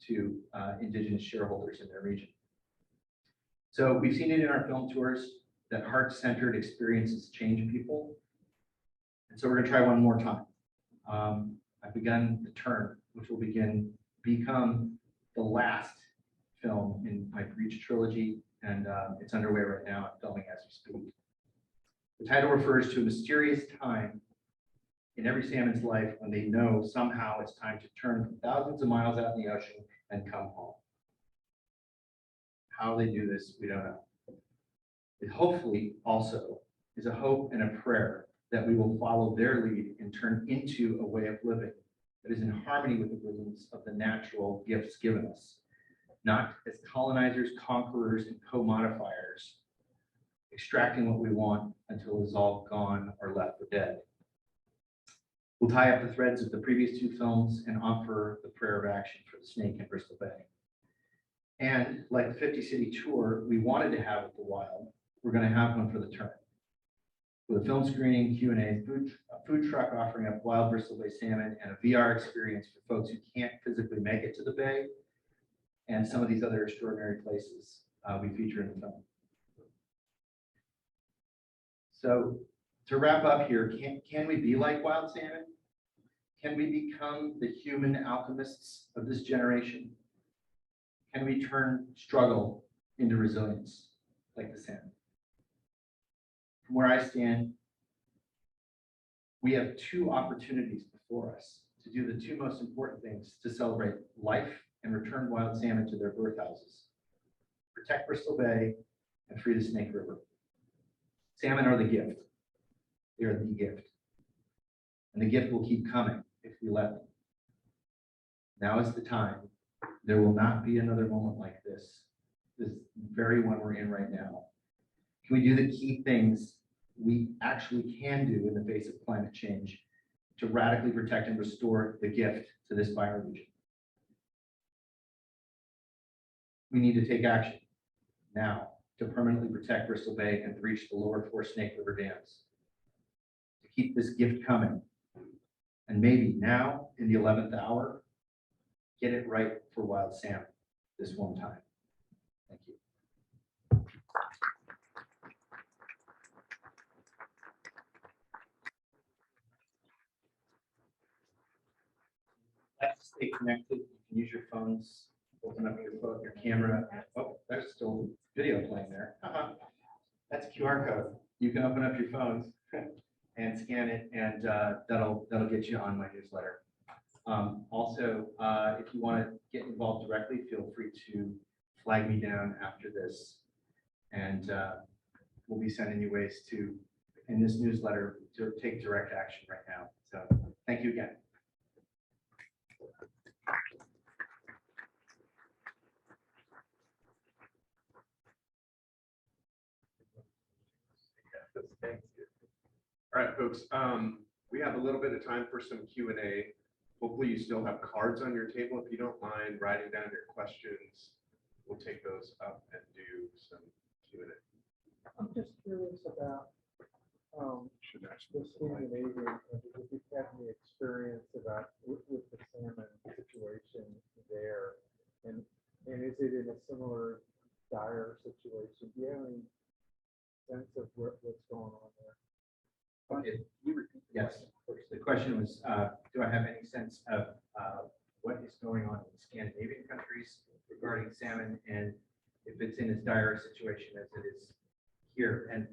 to Indigenous shareholders in their region. So we've seen it in our film tours that heart-centered experiences change people. And so we're gonna try one more time. I've begun The Turn, which will become the last film in my Breach trilogy, and it's underway right now. I'm filming as we speak. The title refers to a mysterious time in every salmon's life when they know somehow it's time to turn from thousands of miles out in the ocean and come home. How they do this, we don't know. It hopefully also is a hope and a prayer that we will follow their lead and turn into a way of living that is in harmony with the rhythms of the natural gifts given us, not as colonizers, conquerors, and co-modifiers, extracting what we want until it's all gone or left for dead. We'll tie up the threads of the previous two films and offer the prayer of action for the snake in Bristol Bay. And like the 50-city tour we wanted to have at the Wild, we're going to have one for the Turn. With a film screening, Q&A, a food truck offering up wild Bristol Bay salmon, and a VR experience for folks who can't physically make it to the Bay, and some of these other extraordinary places we feature in the film. So to wrap up here, can we be like wild salmon? Can we become the human alchemists of this generation? Can we turn struggle into resilience like the salmon? From where I stand, we have two opportunities before us to do the two most important things to celebrate life and return wild salmon to their birth houses. Protect Bristol Bay and free the Snake River. Salmon are the gift. They are the gift. And the gift will keep coming if we let them. Now is the time. There will not be another moment like this very one we're in right now. Can we do the key things we actually can do in the face of climate change to radically protect and restore the gift to this bioregion? We need to take action now to permanently protect Bristol Bay and breach the lower four Snake River dams, to keep this gift coming. And maybe now, in the 11th hour, get it right for wild salmon this one time. Thank you. Like to stay connected. You can use your phones, open up your phone, your camera. Oh, there's still video playing there. That's a QR code. You can open up your phones and scan it, and that'll get you on my newsletter. Also, if you want to get involved directly, feel free to flag me down after this, and we'll be sending you ways to, in this newsletter, to take direct action right now. So thank you again. All right, folks, we have a little bit of time for some Q&A. Hopefully you still have cards on your table. If you don't mind writing down your questions, we'll take those up and do some Q&A. I'm just curious about the Scandinavian, if you've had any experience about with the salmon situation there, and is it in a similar dire situation? Do you have any sense of what's going on there? Okay, yes. The question was, do I have any sense of what is going on in the Scandinavian countries regarding salmon, and if it's in as dire a situation as it is here? And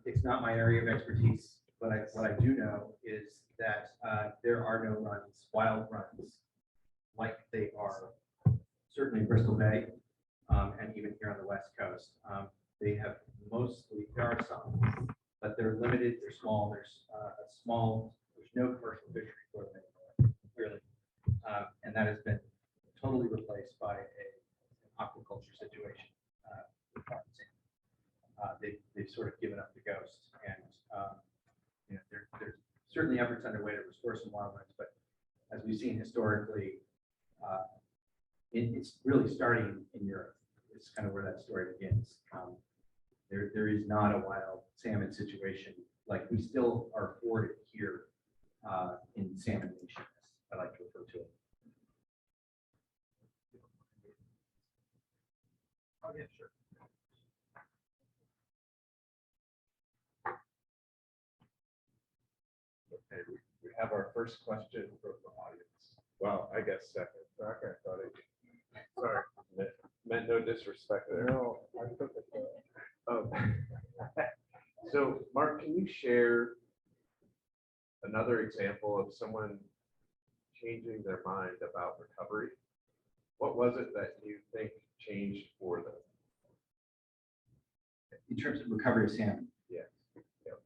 it's not my area of expertise, but what I do know is that there are no runs, wild runs, like they are certainly in Bristol Bay and even here on the West Coast. They have mostly, there are some, but they're limited, they're small. There's there's no commercial fishery for them anymore, really. And that has been totally replaced by an aquaculture situation. They've sort of given up the ghost, and there's certainly efforts underway to restore some wild runs, but as we've seen historically, it's really starting in Europe. It's kind of where that story begins. There is not a wild salmon situation like we still are afforded here in Salmon Nation, as I like to refer to it. Oh, yeah, sure. Okay, we have our first question from the audience. Well, I guess second. Okay, thought it. Sorry, meant no disrespect there. No, I took it. So, Mark, can you share another example of someone changing their mind about recovery? What was it that you think changed for them? In terms of recovery of salmon? Yes. Yep.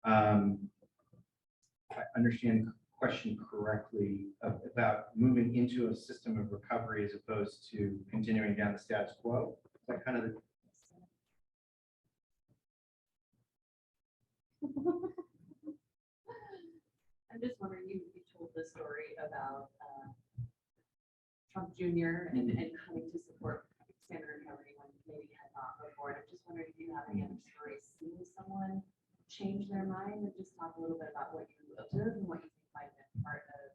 I understand the question correctly about moving into a system of recovery as opposed to continuing down the status quo. Is that kind of the I'm just wondering, you told the story about Trump Jr. and having to support standard recovery when maybe had not before. I'm just wondering if you have any other stories, seeing someone change their mind, and just talk a little bit about what you observed and what you think might have been part of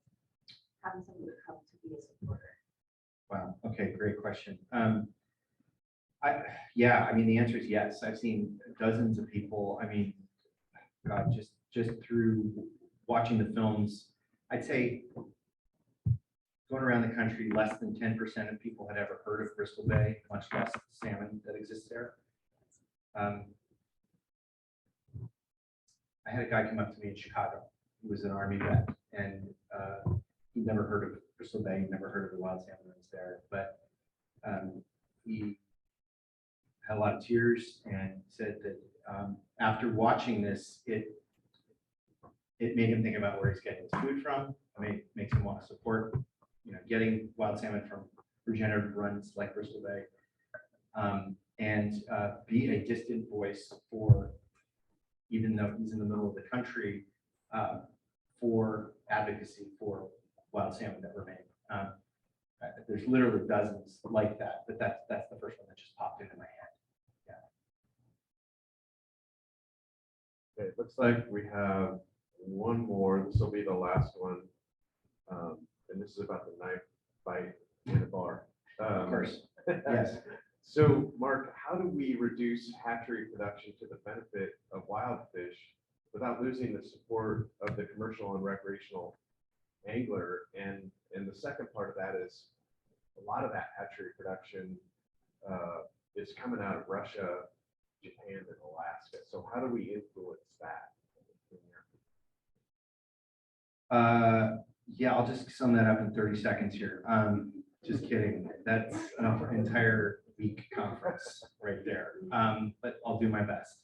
having someone to come to be a supporter. Wow. Okay, great question. I mean, the answer is yes. I've seen dozens of people. I mean, God, just through watching the films, I'd say going around the country, less than 10% of people had ever heard of Bristol Bay, much less the salmon that exists there. I had a guy come up to me in Chicago who was an Army vet, and he'd never heard of Bristol Bay, never heard of the wild salmon that was there, but he had a lot of tears and said that after watching this, it made him think about where he's getting his food from. Makes him want to support, getting wild salmon from regenerative runs like Bristol Bay, and be a distant voice for, even though he's in the middle of the country, for advocacy for wild salmon that remain. There's literally dozens like that, but that's the first one that just popped into my head. Okay, it looks like we have one more. This will be the last one. And this is about the knife bite in a bar. Of course. Yes. So, Mark, how do we reduce hatchery production to the benefit of wild fish without losing the support of the commercial and recreational angler? And the second part of that is a lot of that hatchery production is coming out of Russia, Japan, and Alaska. So how do we influence that? Yeah, I'll just sum that up in 30 seconds here. Just kidding. That's an entire week conference right there. But I'll do my best.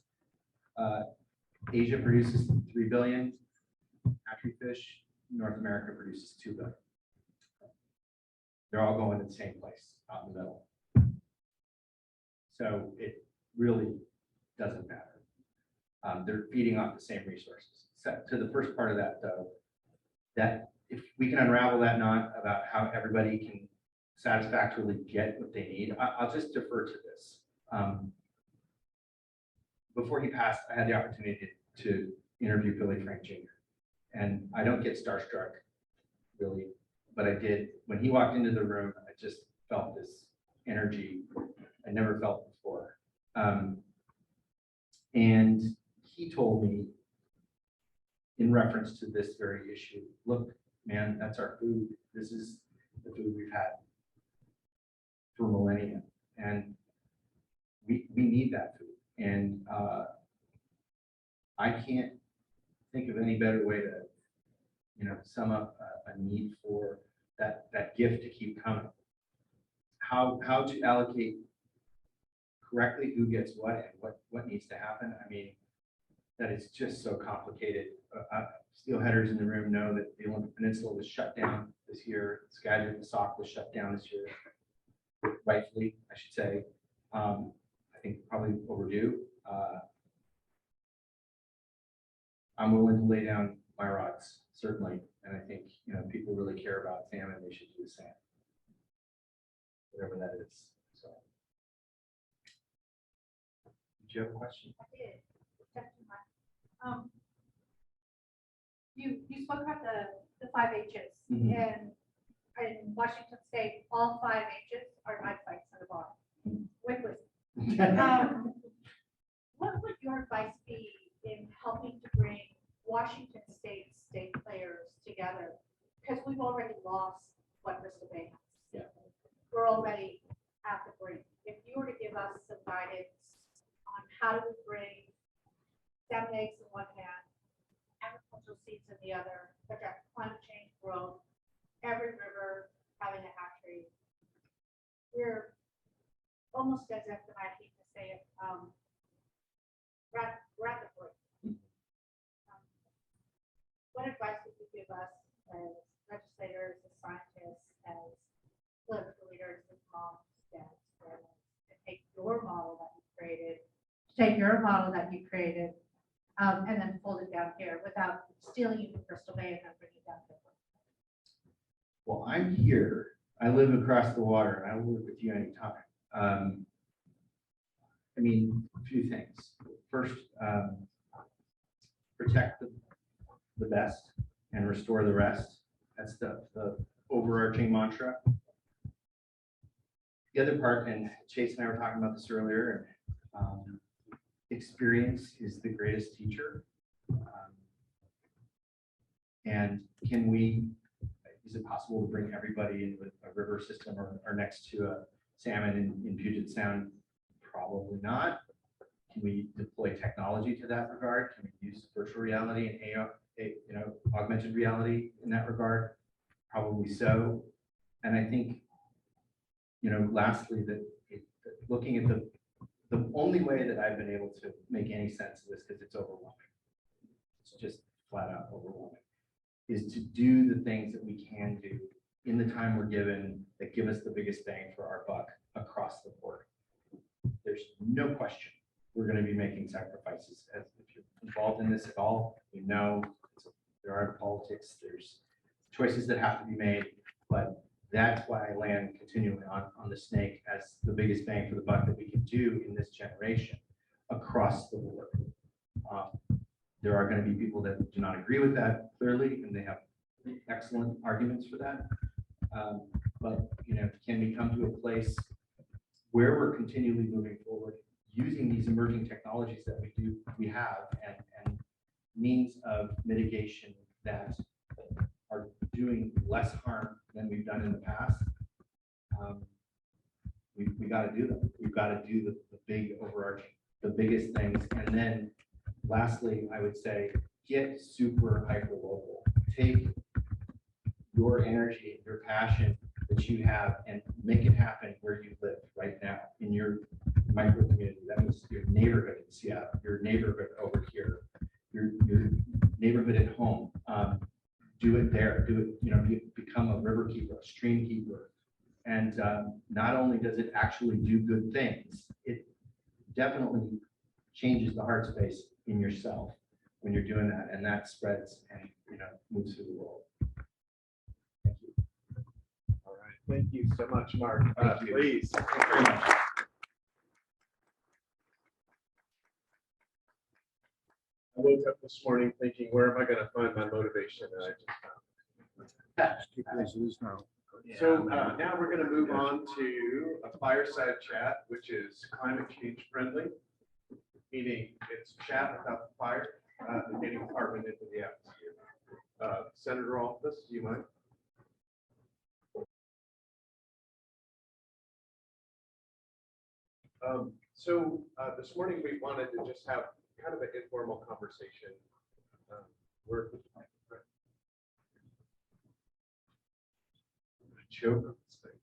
Asia produces 3 billion hatchery fish. North America produces 2 billion. They're all going to the same place out in the middle. So it really doesn't matter. They're feeding off the same resources. So to the first part of that, though, that if we can unravel that knot about how everybody can satisfactorily get what they need, I'll just defer to this. Before he passed, I had the opportunity to interview Billy Frank Jr. And I don't get starstruck, really, but I did. When he walked into the room, I just felt this energy I never felt before. And he told me, in reference to this very issue, look, man, that's our food. This is the food we've had for millennia. And we need that food. And I can't think of any better way to, sum up a need for that gift to keep coming. How to allocate correctly who gets what and what needs to happen. I mean, that is just so complicated. Steelheaders in the room know that the Olympic Peninsula was shut down this year. Skagit and Sauk was shut down this year, rightfully, I should say. I think probably overdue. I'm willing to lay down my rods, certainly, and I think people really care about salmon. They should do the same, whatever that is. So, did you have a question? I did. You spoke about the 5 H's, Mhm. and in Washington State, all 5 H's are knife fights in the bar. Wiggly. What would your advice be in helping to bring Washington State players together? Because we've already lost what Bristol Bay has. Yeah. We're already at the brink. If you were to give us some guidance on how do we bring salmon eggs in one hand, agricultural seeds in the other, but that climate change growth, every river having a hatchery. We're almost as if, and I hate to say it, we're at the brink. What advice would you give us take your model that you created, and then fold it down here without stealing you from Bristol Bay and then bringing it down here. Well, I'm here. I live across the water and I will work with you anytime. I mean, a few things. First, protect the best and restore the rest. That's the overarching mantra. The other part, and Chase and I were talking about this earlier, experience is the greatest teacher. And is it possible to bring everybody into a river system or next to a salmon in Puget Sound? Probably not. Can we deploy technology to that regard? Can we use virtual reality and AR, augmented reality in that regard? Probably so. And I think, lastly, that looking at the only way that I've been able to make any sense of this, because it's overwhelming, it's just flat out overwhelming, is to do the things that we can do in the time we're given that give us the biggest bang for our buck across the board. There's no question we're going to be making sacrifices. As if you're involved in this at all, there are politics, there's choices that have to be made, but that's why I land continually on the snake as the biggest bang for the buck that we can do in this generation across the board. There are going to be people that do not agree with that clearly, and they have excellent arguments for that. But can we come to a place where we're continually moving forward using these emerging technologies that we have and means of mitigation that are doing less harm than we've done in the past? We got to do them. We've got to do the big overarching, the biggest things. And then lastly, I would say, get super hyper local. Take your energy, your passion that you have and make it happen where you live right now in your micro community. That means your neighborhood in Seattle, your neighborhood over here, your neighborhood at home. Do it there. Do it. Become a river keeper, a stream keeper. And not only does it actually do good things, it definitely changes the heart space in yourself when you're doing that, and that spreads and moves through the world. Thank you. All right, thank you so much, Mark. Thank you. Please. Thank you very much. I woke up this morning thinking, where am I going to find my motivation? And I just found it. So now we're going to move on to a fireside chat, which is climate change friendly, meaning it's chat without the fire, emitting carbon into the atmosphere. Senator Altus, do you mind? So this morning we wanted to just have kind of an informal conversation. We're joke on this thing.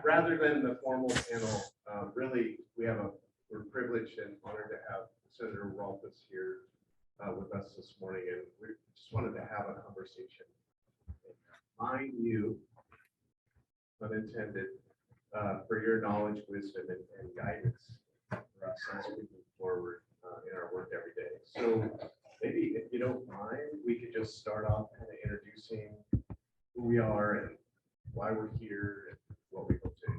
Rather than the formal panel, really we're privileged and honored to have Senator Rolfes here with us this morning, and we just wanted to have a conversation. Mind you, unintended, for your knowledge, wisdom, and guidance for us as we move forward in our work every day. So maybe if you don't mind, we could just start off kind of introducing who we are and why we're here and what we hope to do.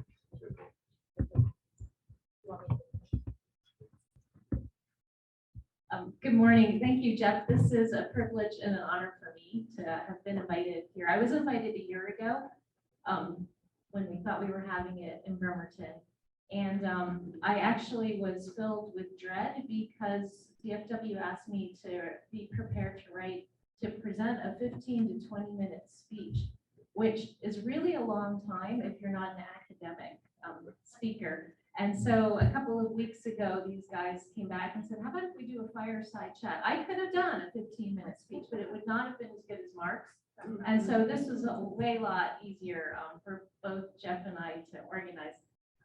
Good morning. Thank you, Jeff. This is a privilege and an honor for me to have been invited here. I was invited a year ago when we thought we were having it in Bremerton. And I actually was filled with dread because DFW asked me to be prepared to present a 15 to 20 minute speech, which is really a long time if you're not an academic speaker. And so a couple of weeks ago, these guys came back and said, how about if we do a fireside chat? I could have done a 15-minute speech, but it would not have been as good as Mark's. And so this was a lot easier for both Jeff and I to organize.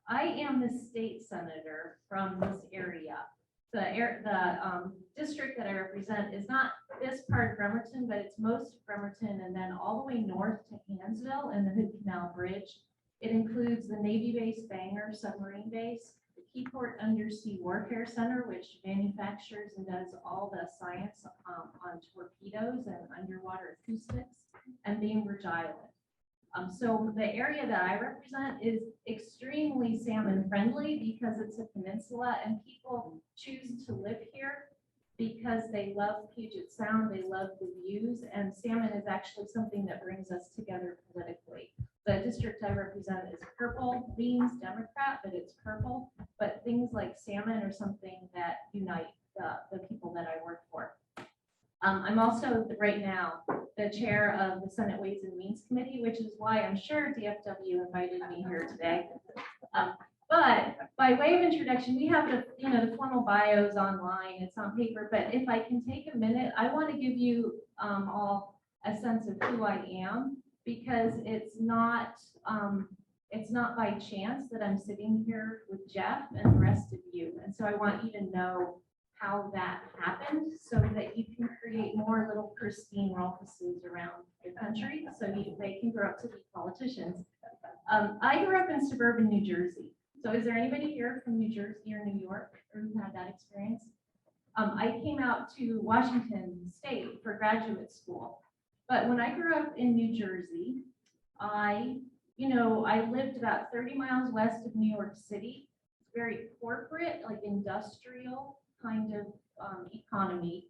I am the state senator from this area. The district that I represent is not this part of Bremerton, but it's most of Bremerton and then all the way north to Hansville and the Hood Canal Bridge. It includes the Navy base Bangor submarine base, Keyport Undersea Warfare Center, which manufactures and does all the science on torpedoes and underwater acoustics, and Bainbridge Island. So the area that I represent is extremely salmon friendly because it's a peninsula and people choose to live here because they love Puget Sound, they love the views, and salmon is actually something that brings us together politically. The district I represent is purple, leans Democrat, but it's purple. But things like salmon are something that unite the people that I work for. I'm also right now the chair of the Senate Ways and Means Committee, which is why I'm sure DFW invited me here today. But by way of introduction, we have the formal bios online, it's on paper, but if I can take a minute, I want to give you all a sense of who I am, because it's not by chance that I'm sitting here with Jeff and the rest of you. And so I want you to know how that happened so that you can create more little pristine offices around the country so they can grow up to be politicians. I grew up in suburban New Jersey. So is there anybody here from New Jersey or New York or who had that experience? I came out to Washington State for graduate school. But when I grew up in New Jersey, I lived about 30 miles west of New York City. It's very corporate, like industrial kind of economy.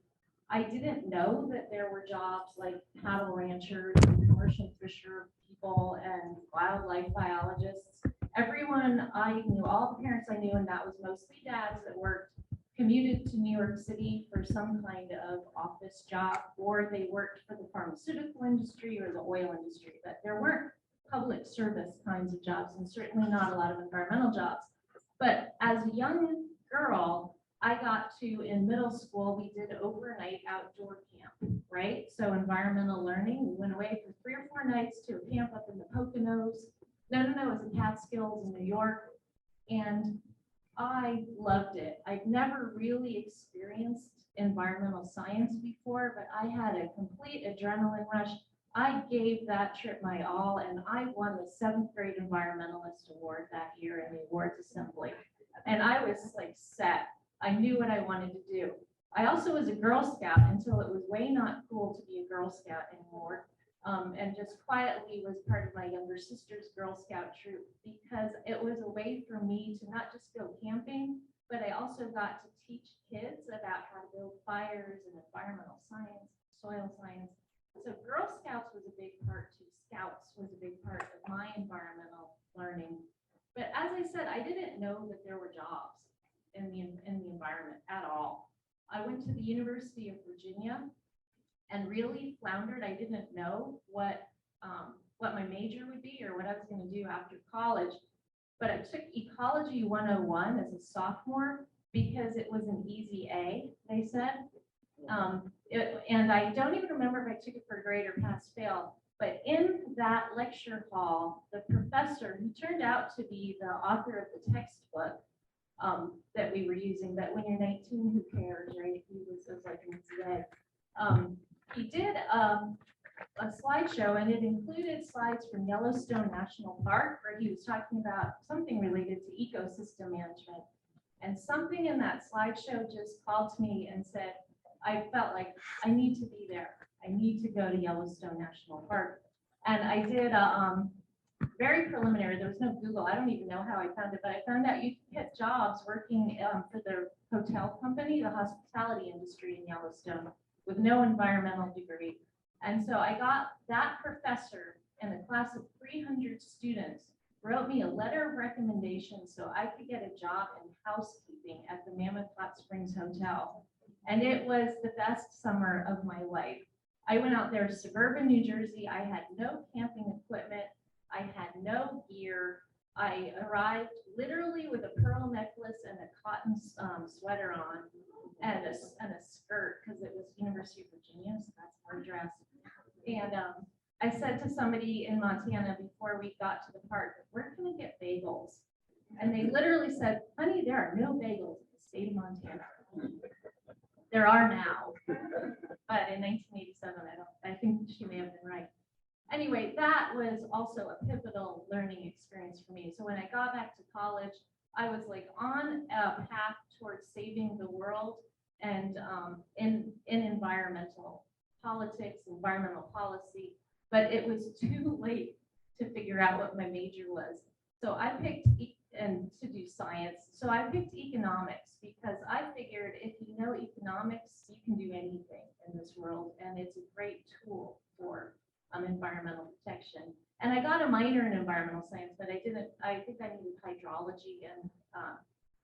I didn't know that there were jobs like cattle ranchers and commercial fisher people and wildlife biologists. Everyone I knew, all the parents I knew, and that was mostly dads that worked, commuted to New York City for some kind of office job, or they worked for the pharmaceutical industry or the oil industry, but there weren't public service kinds of jobs, and certainly not a lot of environmental jobs. But as a young girl, I got to, in middle school, we did overnight outdoor camp, right? So environmental learning, we went away for 3 or 4 nights to a camp up in the Poconos. No, it was in Catskills in New York. And I loved it. I'd never really experienced environmental science before, but I had a complete adrenaline rush. I gave that trip my all, and I won the 7th grade environmentalist award that year in the awards assembly. And I was like set. I knew what I wanted to do. I also was a Girl Scout until it was way not cool to be a Girl Scout anymore. And just quietly was part of my younger sister's Girl Scout troop, because it was a way for me to not just go camping, but I also got to teach kids about how to build fires and environmental science, soil science. So Girl Scouts was a big part too. Scouts was a big part of my environmental learning. But as I said, I didn't know that there were jobs in the environment at all. I went to the University of Virginia and really floundered. I didn't know what my major would be or what I was going to do after college. But I took Ecology 101 as a sophomore because it was an easy A, they said. And I don't even remember if I took it for grade or pass fail. But in that lecture hall, the professor, who turned out to be the author of the textbook that we were using, but when you're 19, who cares, right? He was like an ECA. He did a slideshow, and it included slides from Yellowstone National Park, where he was talking about something related to ecosystem management. And something in that slideshow just called to me and said, I felt like I need to be there. I need to go to Yellowstone National Park. And I did very preliminary. There was no Google. I don't even know how I found it, but I found out you could get jobs working for the hotel company, the hospitality industry in Yellowstone, with no environmental degree. And so I got that professor and a class of 300 students wrote me a letter of recommendation so I could get a job in housekeeping at the Mammoth Hot Springs Hotel. And it was the best summer of my life. I went out there, suburban New Jersey. I had no camping equipment. I had no gear. I arrived literally with a pearl necklace and a cotton sweater on and a skirt, because it was University of Virginia, so that's our dress. And I said to somebody in Montana before we got to the park, where can we get bagels? And they literally said, honey, there are no bagels in the state of Montana. There are now, but in 1987, I think she may have been right. Anyway, that was also a pivotal learning experience for me. So when I got back to college, I was like on a path towards saving the world and in environmental politics, environmental policy, but it was too late to figure out what my major was. So I picked and to do science. So I picked economics because I figured if you know economics, you can do anything in this world, and it's a great tool for environmental protection. And I got a minor in environmental science, but I think I needed hydrology and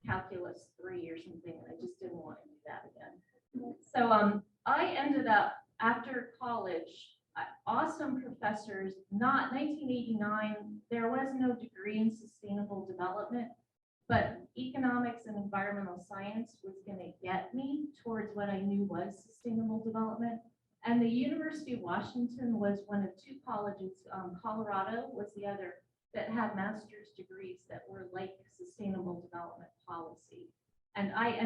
calculus 3 or something, and I just didn't want to do that again. So I ended up, after college, awesome professors, not 1989, there was no degree in sustainable development, but economics and environmental science was going to get me towards what I knew was sustainable development. And the University of Washington was one of 2 colleges, Colorado was the other, that had master's degrees that were like sustainable development policy. And I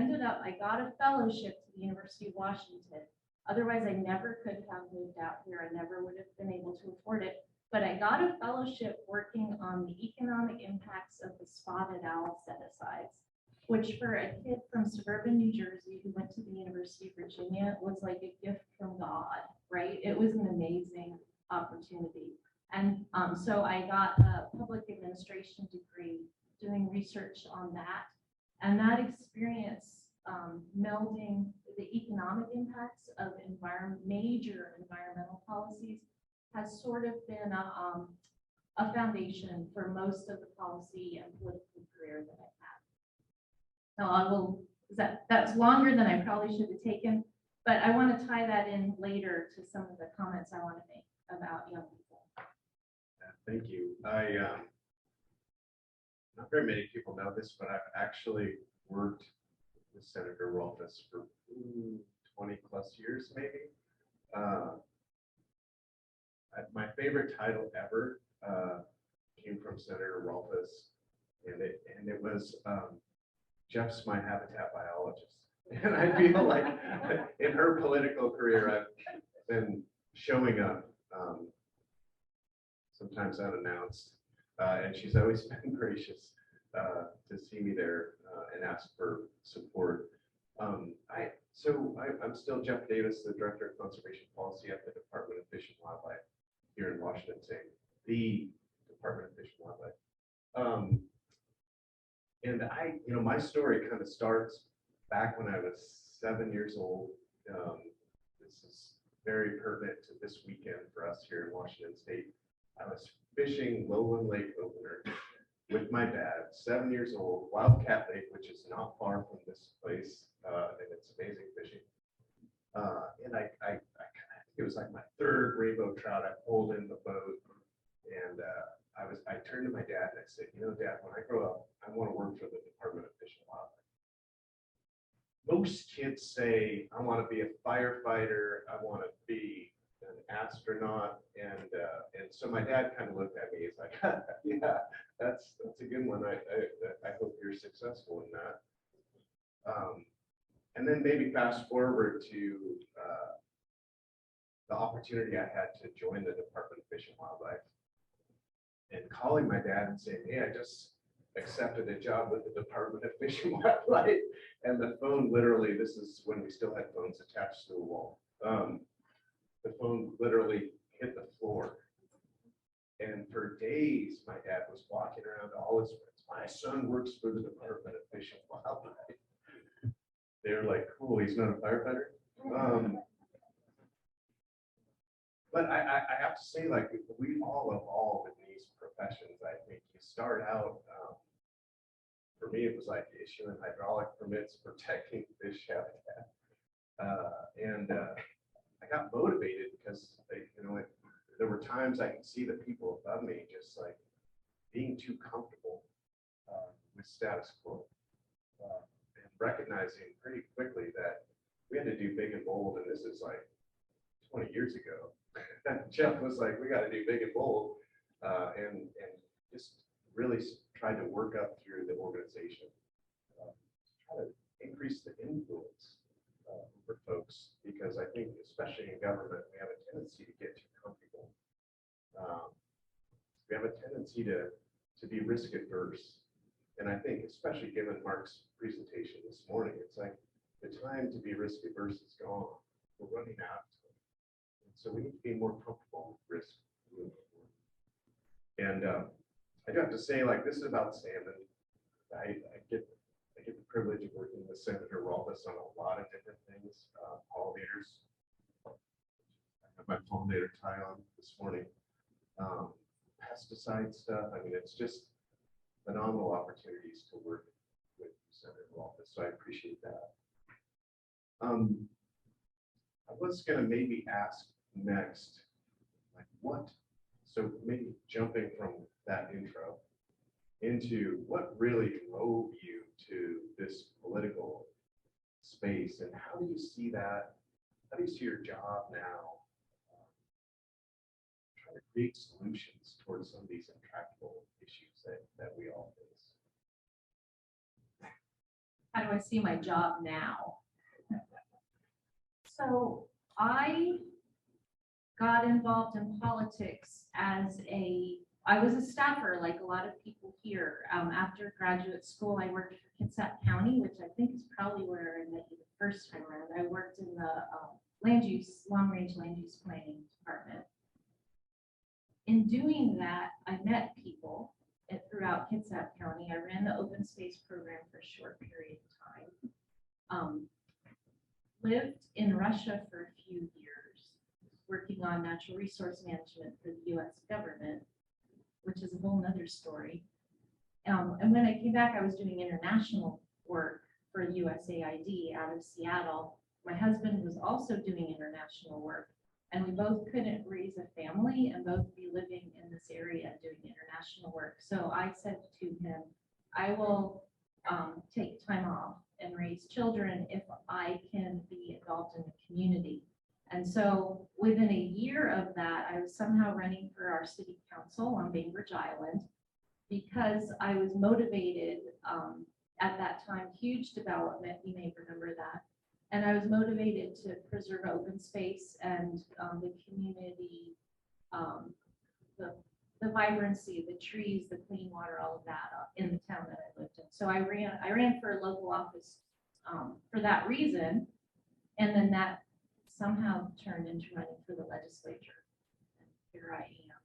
got a fellowship to the University of Washington. Otherwise, I never could have moved out here. I never would have been able to afford it. But I got a fellowship working on the economic impacts of the spotted owl set-asides, which for a kid from suburban New Jersey who went to the University of Virginia was like a gift from God, right? It was an amazing opportunity. And so I got a public administration degree doing research on that. And that experience melding the economic impacts of major environmental policies has sort of been a foundation for most of the policy and political career that I've had. Now that's longer than I probably should have taken, but I want to tie that in later to some of the comments I want to make about young people. Thank you. Not very many people know this, but I've actually worked with Senator Rolfes for 20 plus years, maybe. My favorite title ever came from Senator Rolfes, and it was Jeff's my habitat biologist. And I feel like in her political career, I've been showing up sometimes unannounced, and she's always been gracious to see me there and ask for support. I'm still Jeff Davis, the Director of Conservation Policy at the Department of Fish and Wildlife here in Washington State, the Department of Fish and Wildlife. And my story kind of starts back when I was 7 years old. This is very pertinent to this weekend for us here in Washington State. I was fishing Lowland Lake opener with my dad, 7 years old, Wildcat Lake, which is not far from this place, and it's amazing fishing. And it was like my 3rd rainbow trout I pulled in the boat, and I turned to my dad and I said, Dad, when I grow up, I want to work for the Department of Fish and Wildlife. Most kids say, I want to be a firefighter, I want to be an astronaut, and so my dad kind of looked at me. He's like, yeah, that's a good one. I hope you're successful in that. And then maybe fast forward to the opportunity I had to join the Department of Fish and Wildlife, and calling my dad and saying, hey, I just accepted a job with the Department of Fish and Wildlife, and the phone literally, this is when we still had phones attached to the wall. The phone literally hit the floor. And for days, my dad was walking around to all his friends. My son works for the Department of Fish and Wildlife. They were like, cool, he's not a firefighter. But I have to say, like, we all evolve in these professions. I think you start out, for me, it was like issuing hydraulic permits, protecting fish habitat. I got motivated because, there were times I could see the people above me just like being too comfortable with status quo, and recognizing pretty quickly that we had to do big and bold. And this is like 20 years ago. Jeff was like, we got to do big and bold, and just really tried to work up through the organization, try to increase the influence for folks, because I think, especially in government, we have a tendency to get too comfortable. We have a tendency to be risk adverse, And I think especially given Mark's presentation this morning, it's like the time to be risk averse is gone. We're running out of time. And so we need to be more comfortable with risk moving forward. And I do have to say, like, this is about salmon. I get the privilege of working with Senator Rolfus on a lot of different things, pollinators. I have my pollinator tie on this morning. Pesticide stuff. I mean, it's just phenomenal opportunities to work with Senator Rolfus. So I appreciate that. I was going to maybe ask next, like what, so maybe jumping from that intro into what really drove you to this political space, and how do you see that? How do you see your job now? Trying to create solutions towards some of these intractable issues that we all face. How do I see my job now? So I got involved in politics I was a staffer, like a lot of people here. After graduate school, I worked for Kitsap County, which I think is probably where I met you the first time around. I worked in the long-range land use planning department. In doing that, I met people throughout Kitsap County. I ran the open space program for a short period of time. Lived in Russia for a few years, working on natural resource management for the US government, which is a whole nother story. And when I came back, I was doing international work for USAID out of Seattle. My husband was also doing international work, and we both couldn't raise a family and both be living in this area doing international work. So I said to him, I will take time off and raise children if I can be involved in the community. And so within a year of that, I was somehow running for our city council on Bainbridge Island because I was motivated at that time, huge development, you may remember that. And I was motivated to preserve open space and the community, the vibrancy, the trees, the clean water, all of that in the town that I lived in. So I ran for a local office for that reason. And then that somehow turned into running for the legislature. And here I am.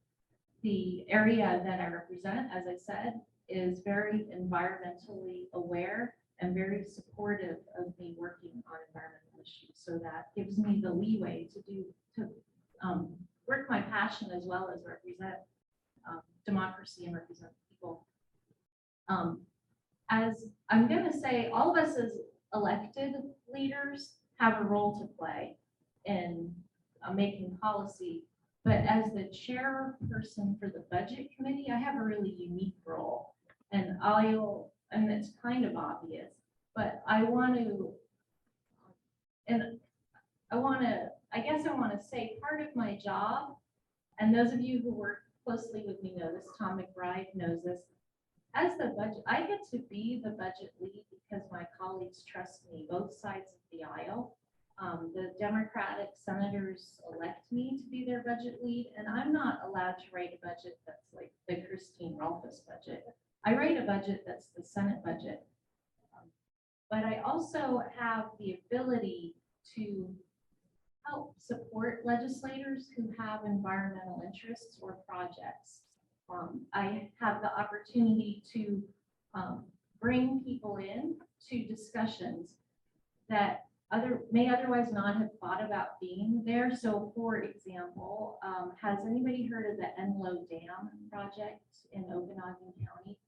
The area that I represent, as I said, is very environmentally aware and very supportive of me working on environmental issues. So that gives me the leeway to work my passion as well as represent democracy and represent people. As I'm going to say, all of us as elected leaders have a role to play in making policy, but as the chairperson for the budget committee, I have a really unique role, and it's kind of obvious, but I guess I want to say part of my job, and those of you who work closely with me know this, Tom McBride knows this, as the budget, I get to be the budget lead because my colleagues trust me, both sides of the aisle. The Democratic senators elect me to be their budget lead, and I'm not allowed to write a budget that's like the Christine Rolfus budget. I write a budget that's the Senate budget. But I also have the ability to help support legislators who have environmental interests or projects. I have the opportunity to bring people in to discussions that may otherwise not have thought about being there. So for example, has anybody heard of the Enlow Dam project in Okanagan County?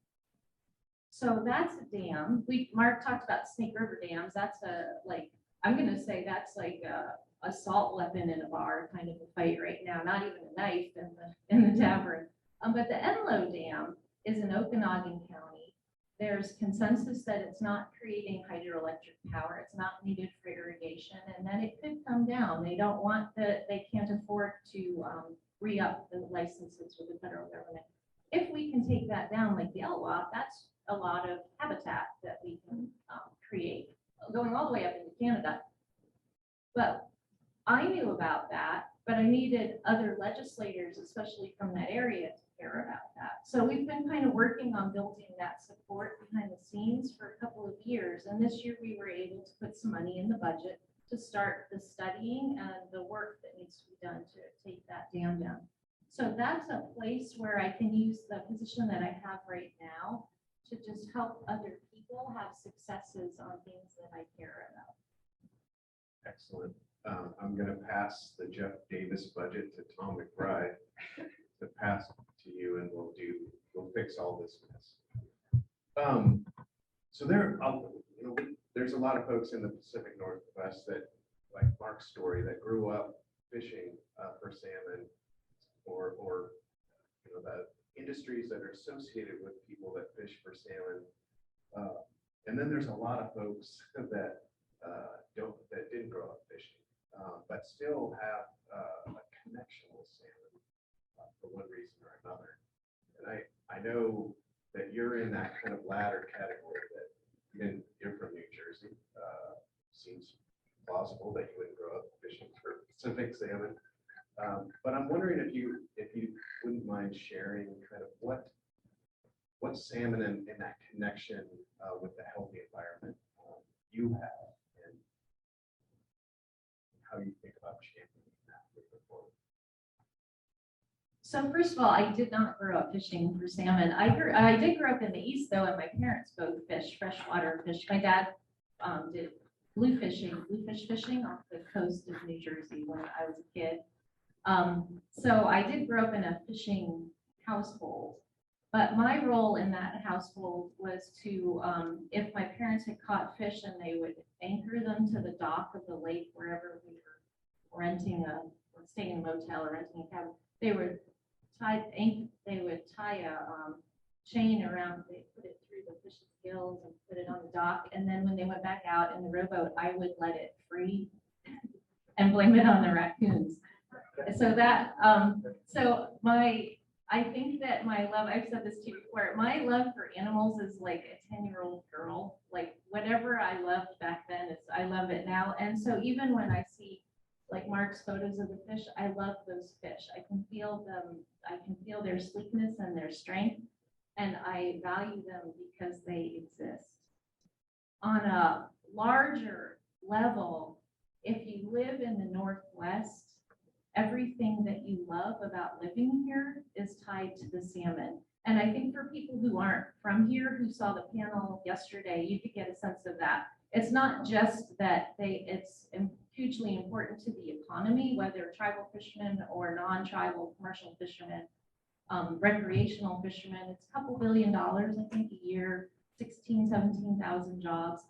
So that's a dam. Mark talked about Snake River dams. That's I'm gonna say that's like a assault weapon in a bar kind of a fight right now, not even a knife in the tavern. But the Enlow Dam is in Okanagan County. There's consensus that it's not creating hydroelectric power. It's not needed for irrigation, and that it could come down. They can't afford to re-up the licenses with the federal government. If we can take that down like the LWAP, that's a lot of habitat that we can create, going all the way up into Canada. But I knew about that, but I needed other legislators, especially from that area, to care about that. So we've been kind of working on building that support behind the scenes for a couple of years. And this year we were able to put some money in the budget to start the studying and the work that needs to be done to take that dam down. So that's a place where I can use the position that I have right now to just help other people have successes on things that I care about. Excellent. I'm going to pass the Jeff Davis budget to Tom McBride to pass to you, and we'll fix all this mess. So there's a lot of folks in the Pacific Northwest that, like Mark's story, that grew up fishing for salmon, or the industries that are associated with people that fish for salmon. And then there's a lot of folks that didn't grow up fishing, but still have a connection with salmon for one reason or another. And I know that you're in that kind of latter category, that you're from New Jersey. Seems plausible that you wouldn't grow up fishing for Pacific salmon. But I'm wondering if you wouldn't mind sharing kind of what salmon and that connection with the healthy environment you have, and how you think about championing that moving forward. So first of all, I did not grow up fishing for salmon. I did grow up in the East though, and my parents both fish, freshwater fish. My dad did bluefish fishing off the coast of New Jersey when I was a kid. So I did grow up in a fishing household, but my role in that household was to, if my parents had caught fish and they would anchor them to the dock of the lake wherever we were staying in a motel or renting a cabin, they would tie a chain around, they put it through the fish's gills and put it on the dock. And then when they went back out in the rowboat, I would let it free and blame it on the raccoons. So that, I think that my love, I've said this to you before, my love for animals is like a 10-year-old girl. Like whatever I loved back then, I love it now. And so even when I see like Mark's photos of the fish, I love those fish. I can feel them, I can feel their sleekness and their strength, and I value them because they exist. On a larger level, if you live in the Northwest, everything that you love about living here is tied to the salmon. And I think for people who aren't from here, who saw the panel yesterday, you could get a sense of that. It's not just that it's hugely important to the economy, whether tribal fishermen or non-tribal commercial fishermen, recreational fishermen. It's a couple $2 billion, I think, a year, 17,000 jobs.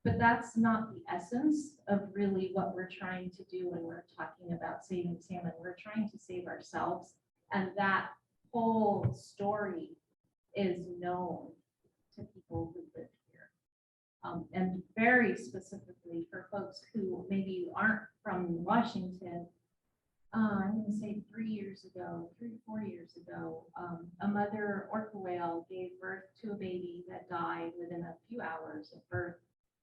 But that's not the essence of really what we're trying to do when we're talking about saving salmon. We're trying to save ourselves. And that whole story is known to people who live here. And very specifically for folks who maybe aren't from Washington, I'm going to say 3 or 4 years ago, a mother orca whale gave birth to a baby that died within a few hours of birth.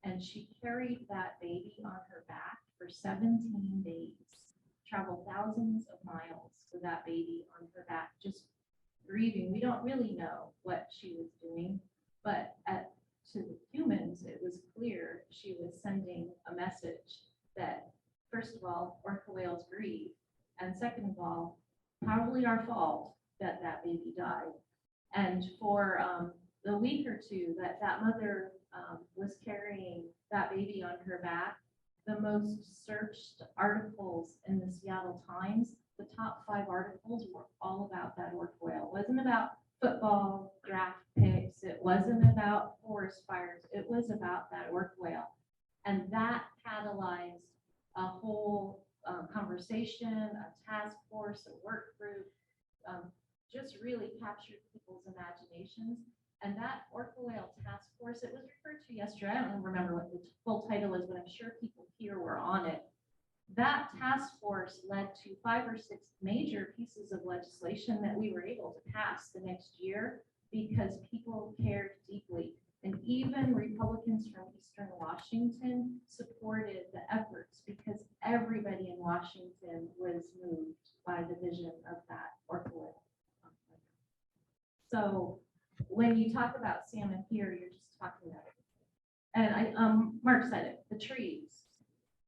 And she carried that baby on her back for 17 days, traveled thousands of miles with that baby on her back, just grieving. We don't really know what she was doing, but to the humans, it was clear she was sending a message that, first of all, orca whales grieve, and second of all, probably our fault that that baby died. And for the week or two that mother was carrying that baby on her back, the most searched articles in the Seattle Times, the top 5 articles were all about that orca whale. It wasn't about football, draft picks. It wasn't about forest fires. It was about that orca whale. And that catalyzed a whole conversation, a task force, a work group, just really captured people's imaginations. And that orca whale task force, it was referred to yesterday. I don't remember what the full title is, but I'm sure people here were on it. That task force led to 5 or 6 major pieces of legislation that we were able to pass the next year because people cared deeply. And even Republicans from Eastern Washington supported the efforts because everybody in Washington was moved by the vision of that orca whale. So when you talk about salmon here, you're just talking about, and Mark said it, the trees,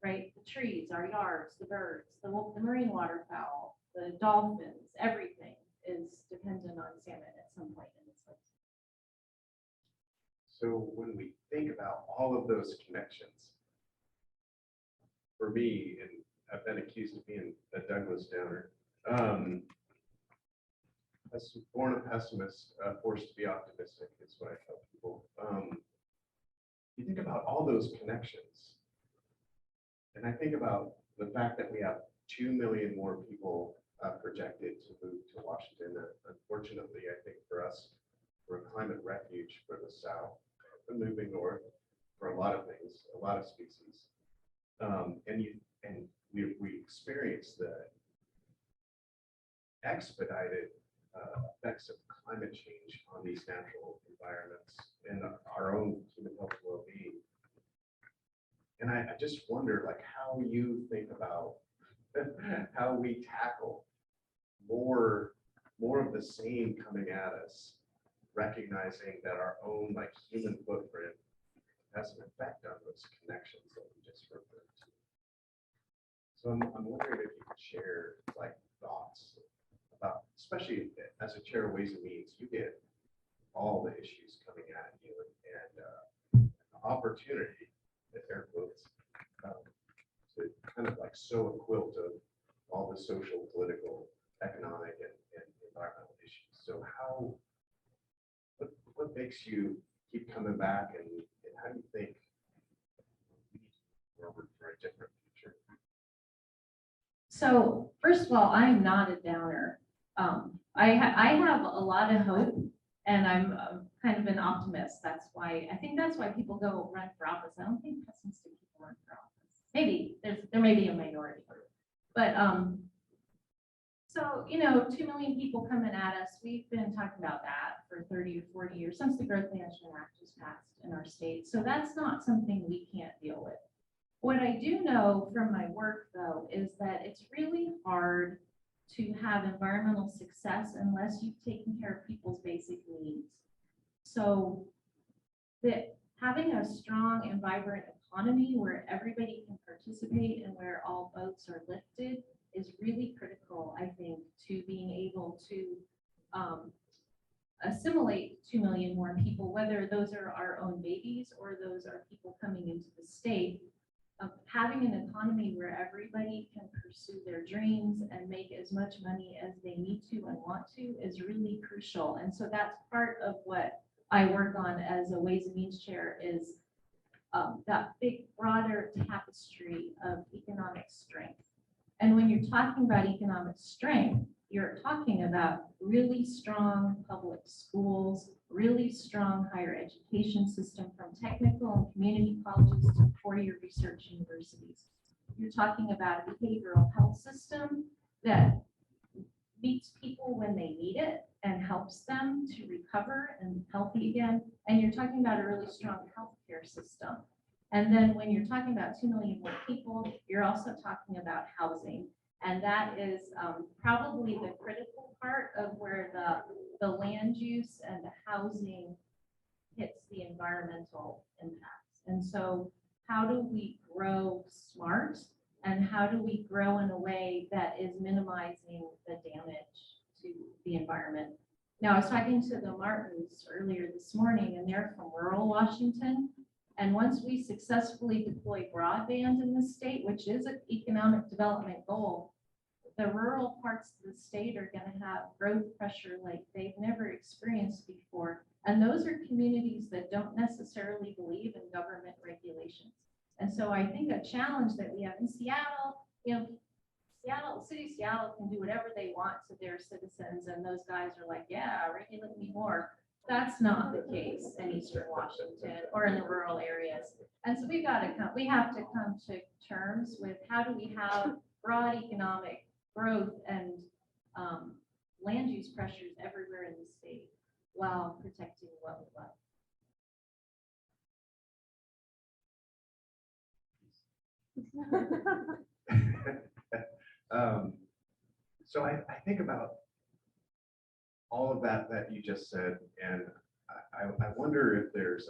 right? The trees, our yards, the birds, the marine waterfowl, the dolphins, everything is dependent on salmon at some point in its life. So when we think about all of those connections, for me, and I've been accused of being a Douglas Downer, as born a pessimist, forced to be optimistic is what I tell people. You think about all those connections, and I think about the fact that we have 2 million more people projected to move to Washington. Unfortunately, I think for us, we're a climate refuge for the South, and moving north for a lot of things, a lot of species. And we experience the expedited effects of climate change on these natural environments and our own human health and well-being. And I just wonder, like, how you think about how we tackle more of the same coming at us, recognizing that our own like human footprint has an effect on those connections that we just referred to. So I'm wondering if you could share like thoughts about, especially as a chair of Ways and Means, you get all the issues coming at you and the opportunity, the air quotes, to kind of like sew a quilt of all the social, political, economic, and environmental issues. So what makes you keep coming back, and how do you think we're for a different future? So first of all, I'm not a downer. I have a lot of hope, and I'm kind of an optimist. I think that's why people go run for office. I don't think pessimistic people run for office. Maybe there may be a minority, but so 2 million people coming at us. We've been talking about that for 30 or 40 years since the Growth Management Act was passed in our state. So that's not something we can't deal with. What I do know from my work, though, is that it's really hard to have environmental success unless you've taken care of people's basic needs. So that having a strong and vibrant economy where everybody can participate and where all boats are lifted is really critical, I think, to being able to assimilate 2 million more people, whether those are our own babies or those are people coming into the state. Having an economy where everybody can pursue their dreams and make as much money as they need to and want to is really crucial. And so that's part of what I work on as a Ways and Means chair is that big, broader tapestry of economic strength. And when you're talking about economic strength, you're talking about really strong public schools, really strong higher education system from technical and community colleges to four-year research universities. You're talking about a behavioral health system that meets people when they need it and helps them to recover and be healthy again. And you're talking about a really strong healthcare system. And then when you're talking about 2 million more people, you're also talking about housing. And that is probably the critical part of where the land use and the housing hits the environmental impacts. And so how do we grow smart, and how do we grow in a way that is minimizing the damage to the environment? Now, I was talking to the Martins earlier this morning, and they're from rural Washington. And once we successfully deploy broadband in the state, which is an economic development goal, the rural parts of the state are going to have growth pressure like they've never experienced before. And those are communities that don't necessarily believe in government regulations. And so I think a challenge that we have in Seattle, Seattle, city of Seattle can do whatever they want to their citizens. And those guys are like, yeah, regulate me more. That's not the case in Eastern Washington or in the rural areas. And so we have to come to terms with how do we have broad economic growth and land use pressures everywhere in the state while protecting what we love. So I think about all of that you just said, and I wonder if there's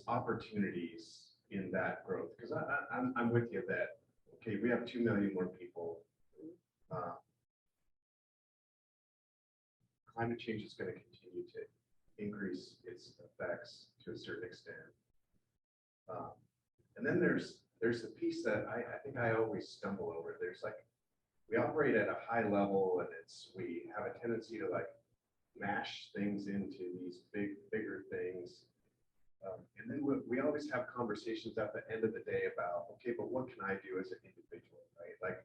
opportunities in that growth, because I'm with you that, okay, we have 2 million more people. Climate change is going to continue to increase its effects to a certain extent. And then there's the piece that I think I always stumble over. There's like, we operate at a high level, and we have a tendency to like mash things into these bigger things. And then we always have conversations at the end of the day about, okay, but what can I do as an individual, right? Like,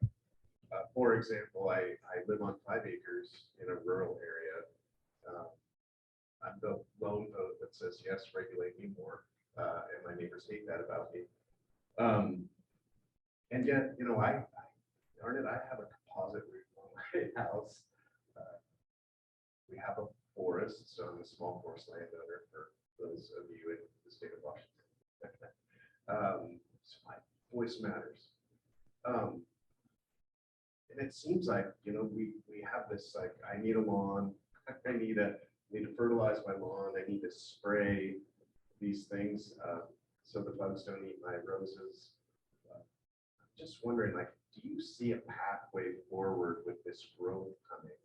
for example, I live on 5 acres in a rural area. I'm the lone vote that says, yes, regulate me more. And my neighbors hate that about me. And yet, you know, darn it, I have a composite roof on my house. We have a forest, so I'm a small forest landowner for those of you in the state of Washington. So my voice matters. And it seems like, you know, we have this, like, I need a lawn, I need to fertilize my lawn, I need to spray these things so the bugs don't eat my roses. I'm just wondering, like, do you see a pathway forward with this growth coming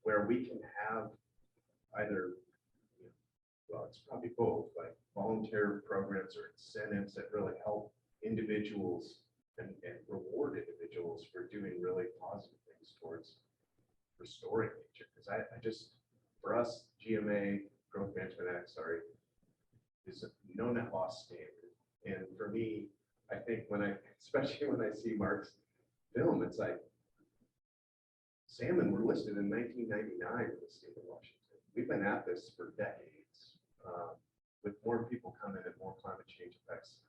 where we can have either, you know, well, it's probably both, like volunteer programs or incentives that really help individuals and reward individuals for doing really positive things towards restoring nature? Because I just, for us, GMA, Growth Management Act, sorry, is a no net loss standard. And for me, I think especially when I see Mark's film, it's like, salmon were listed in 1999 in the state of Washington. We've been at this for decades, with more people coming and more climate change effects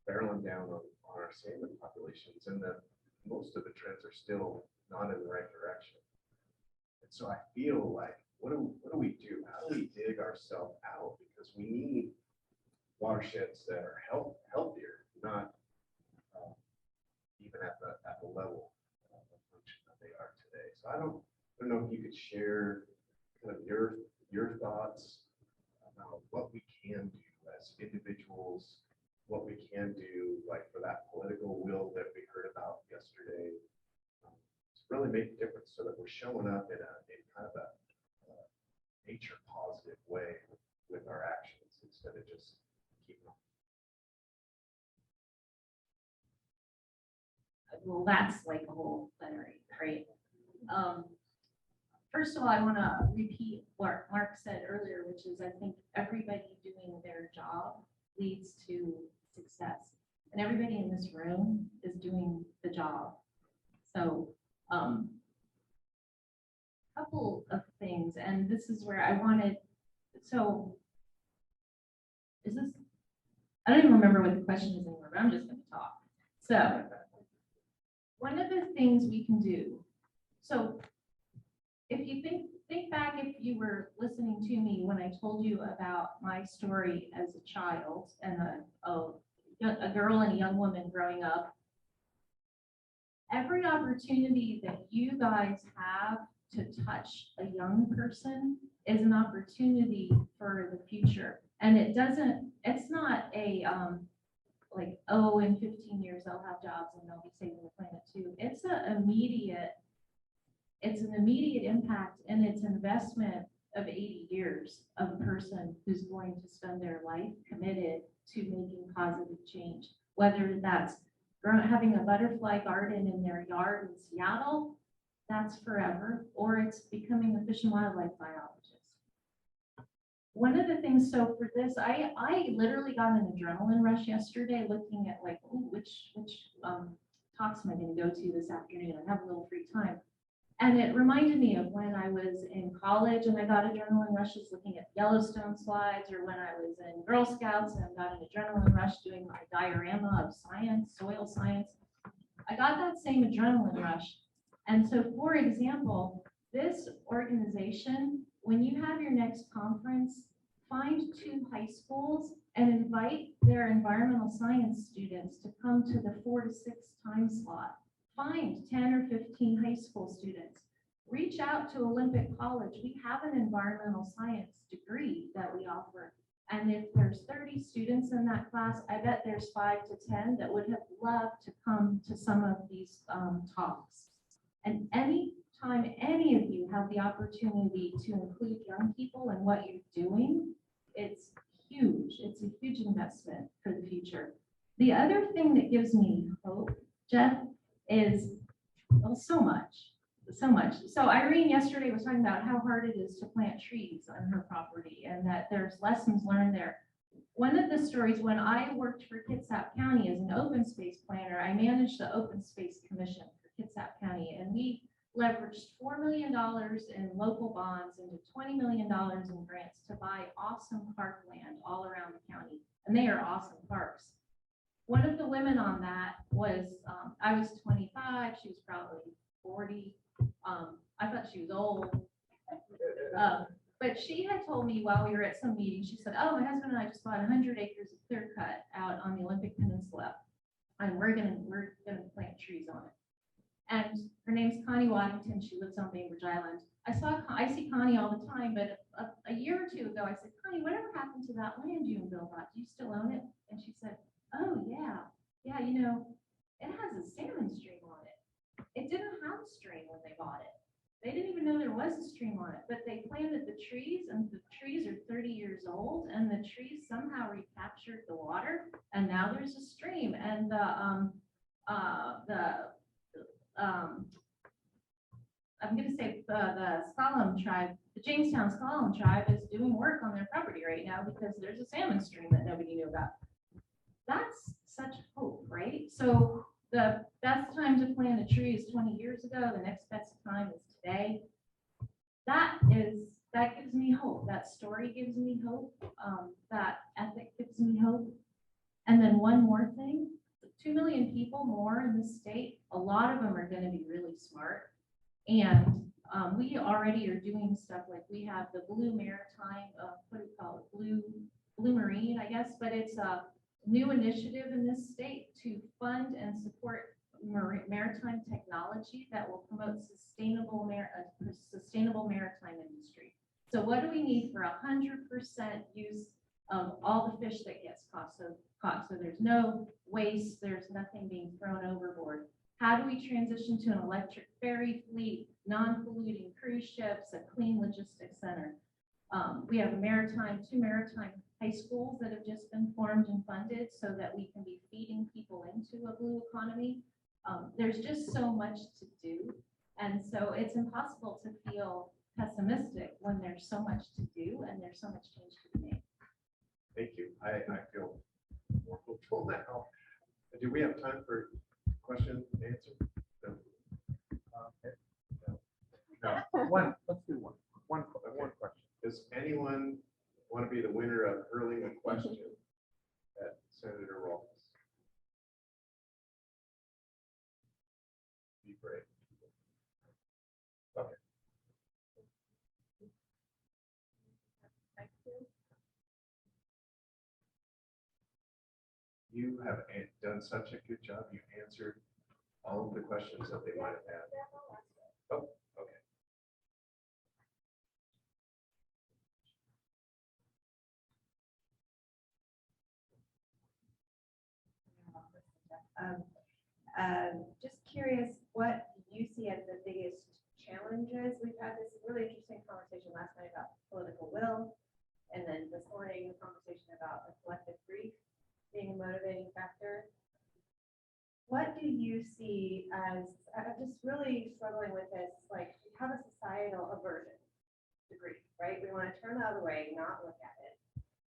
barreling down on our salmon populations, and most of the trends are still not in the right direction. And so I feel like, what do we do? How do we dig ourselves out? Because we need watersheds that are healthier, not even at the level of function that they are today. So I don't know if you could share kind of your thoughts about what we can do as individuals, what we can do, like, for that political will that we heard about yesterday, to really make a difference, so that we're showing up in kind of a nature positive way with our actions, instead of just keeping them. Well, that's like a whole plenary, right? First of all, I want to repeat what Mark said earlier, which is, I think everybody doing their job leads to success, and everybody in this room is doing the job. So, couple of things, and this is where I wanted. So, is this? I don't even remember what the question is anymore, but I'm just going to talk. So, one of the things we can do. So, if you think back, if you were listening to me when I told you about my story as a child and a girl and a young woman growing up, every opportunity that you guys have to touch a young person is an opportunity for the future. And it's not a, like, oh, in 15 years they'll have jobs and they'll be saving the planet too. It's an immediate impact, and it's an investment of 80 years of a person who's going to spend their life committed to making positive change, whether that's having a butterfly garden in their yard in Seattle, that's forever, or it's becoming a fish and wildlife biologist. One of the things, so for this, I literally got an adrenaline rush yesterday looking at, like, ooh, which talks am I going to go to this afternoon? I have a little free time. And it reminded me of when I was in college and I got adrenaline rushes looking at Yellowstone slides, or when I was in Girl Scouts and got an adrenaline rush doing my diorama of science, soil science. I got that same adrenaline rush. And so, for example, this organization, when you have your next conference, find 2 high schools and invite their environmental science students to come to the 4 to 6 time slot. Find 10 or 15 high school students. reach out to Olympic College. We have an environmental science degree that we offer. And if there's 30 students in that class, I bet there's 5 to 10 that would have loved to come to some of these talks. And anytime any of you have the opportunity to include young people in what you're doing, it's huge. It's a huge investment for the future. The other thing that gives me hope, Jeff, is so much. So Irene yesterday was talking about how hard it is to plant trees on her property and that there's lessons learned there. One of the stories, when I worked for Kitsap County as an open space planner, I managed the Open Space Commission for Kitsap County, and we leveraged $4 million in local bonds into $20 million in grants to buy awesome parkland all around the county. And they are awesome parks. One of the women on that was, I was 25, she was probably 40. I thought she was old. But she had told me while we were at some meeting, she said, oh, my husband and I just bought 100 acres of clear cut out on the Olympic Peninsula, and we're gonna plant trees on it. And her name's Connie Waddington. She lives on Bainbridge Island. I see Connie all the time, but a year or two ago, I said, Connie, whatever happened to that land you and Bill bought? Do you still own it? And she said, oh, yeah, you know, it has a salmon stream on it. It didn't have a stream when they bought it. They didn't even know there was a stream on it, but they planted the trees, and the trees are 30 years old, and the trees somehow recaptured the water, and now there's a stream. And I'm going to say the Slalom tribe, the Jamestown Slalom tribe, is doing work on their property right now because there's a salmon stream that nobody knew about. That's such hope, right? So the best time to plant a tree is 20 years ago. The next best time is today. That gives me hope. That story gives me hope. That ethic gives me hope. And then one more thing, 2 million people more in this state, a lot of them are going to be really smart. And we already are doing stuff like we have the Blue Maritime, what do you call it? Blue Marine, I guess, but it's a new initiative in this state to fund and support maritime technology that will promote sustainable maritime industry. So what do we need for 100% use of all the fish that gets caught? So there's no waste, there's nothing being thrown overboard. How do we transition to an electric ferry fleet, non-polluting cruise ships, a clean logistics center? We have two maritime high schools that have just been formed and funded so that we can be feeding people into a blue economy. There's just so much to do. And so it's impossible to feel pessimistic when there's so much to do and there's so much change to be made. Thank you. I feel more hopeful now. Do we have time for question and answer? No. No. Let's do one question. Does anyone want to be the winner of hurling a question at Senator Rolfes? Be brave. Okay. You have done such a good job. You answered all of the questions that they might have had. Oh, okay. Just curious, what you see as the biggest challenges? We've had this really interesting conversation last night about political will, and then this morning, a conversation about the collective grief being a motivating factor. What do you see as, I'm just really struggling with this, like we have a societal aversion to grief, right? We want to turn the other way, not look at it.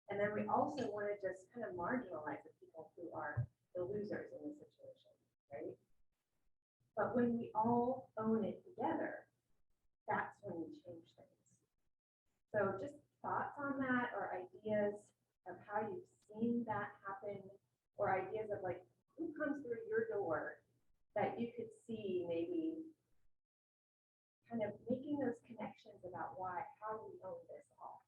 And then we also want to just kind of marginalize the people who are the losers in this situation, right? But when we all own it together, that's when we change things. So just thoughts on that, or ideas of how you've seen that happen, or ideas of like, who comes through your door that you could see maybe kind of making those connections about how we own this all.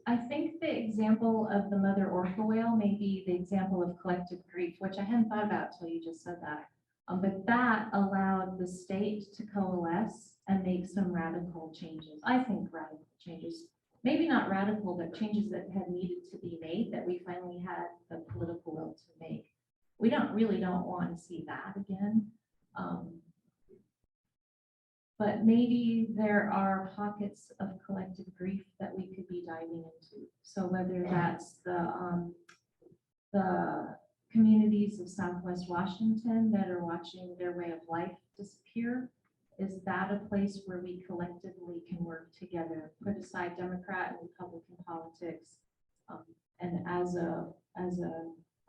I think the example of the mother orca whale may be the example of collective grief, which I hadn't thought about till you just said that. But that allowed the state to coalesce and make some radical changes. I think radical changes, maybe not radical, but changes that had needed to be made that we finally had the political will to make. We don't want to see that again. But maybe there are pockets of collective grief that we could be diving into. So whether that's the communities of Southwest Washington that are watching their way of life disappear, is that a place where we collectively can work together, put aside Democrat and Republican politics, and as a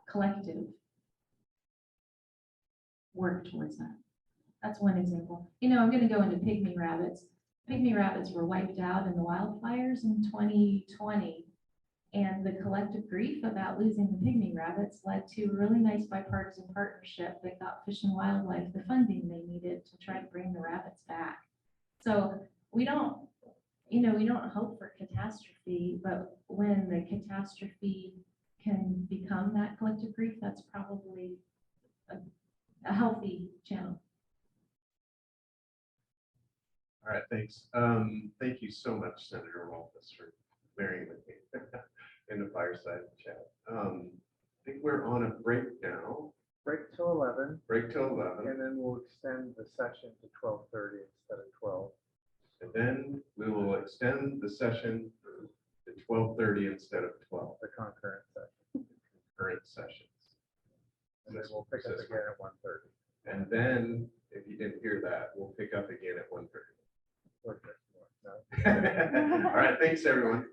collective work towards that? That's one example. You know, I'm going to go into pygmy rabbits. Pygmy rabbits were wiped out in the wildfires in 2020. And the collective grief about losing the pygmy rabbits led to a really nice bipartisan partnership that got Fish and Wildlife the funding they needed to try to bring the rabbits back. So we don't hope for catastrophe, but when the catastrophe can become that collective grief, that's probably a healthy channel. All right, thanks. Thank you so much, Senator Walters, for bearing with me in the fireside chat. I think we're on a break now. Break till 11, Break till 11, and then we'll extend the session to 12:30 instead of 12. and then we will extend the session to 12:30 instead of 12, The concurrent session. current sessions. And then we'll pick up again at 1:30. And then, if you didn't hear that, we'll pick up again at 1:30. Or just more, no? All right, thanks, everyone.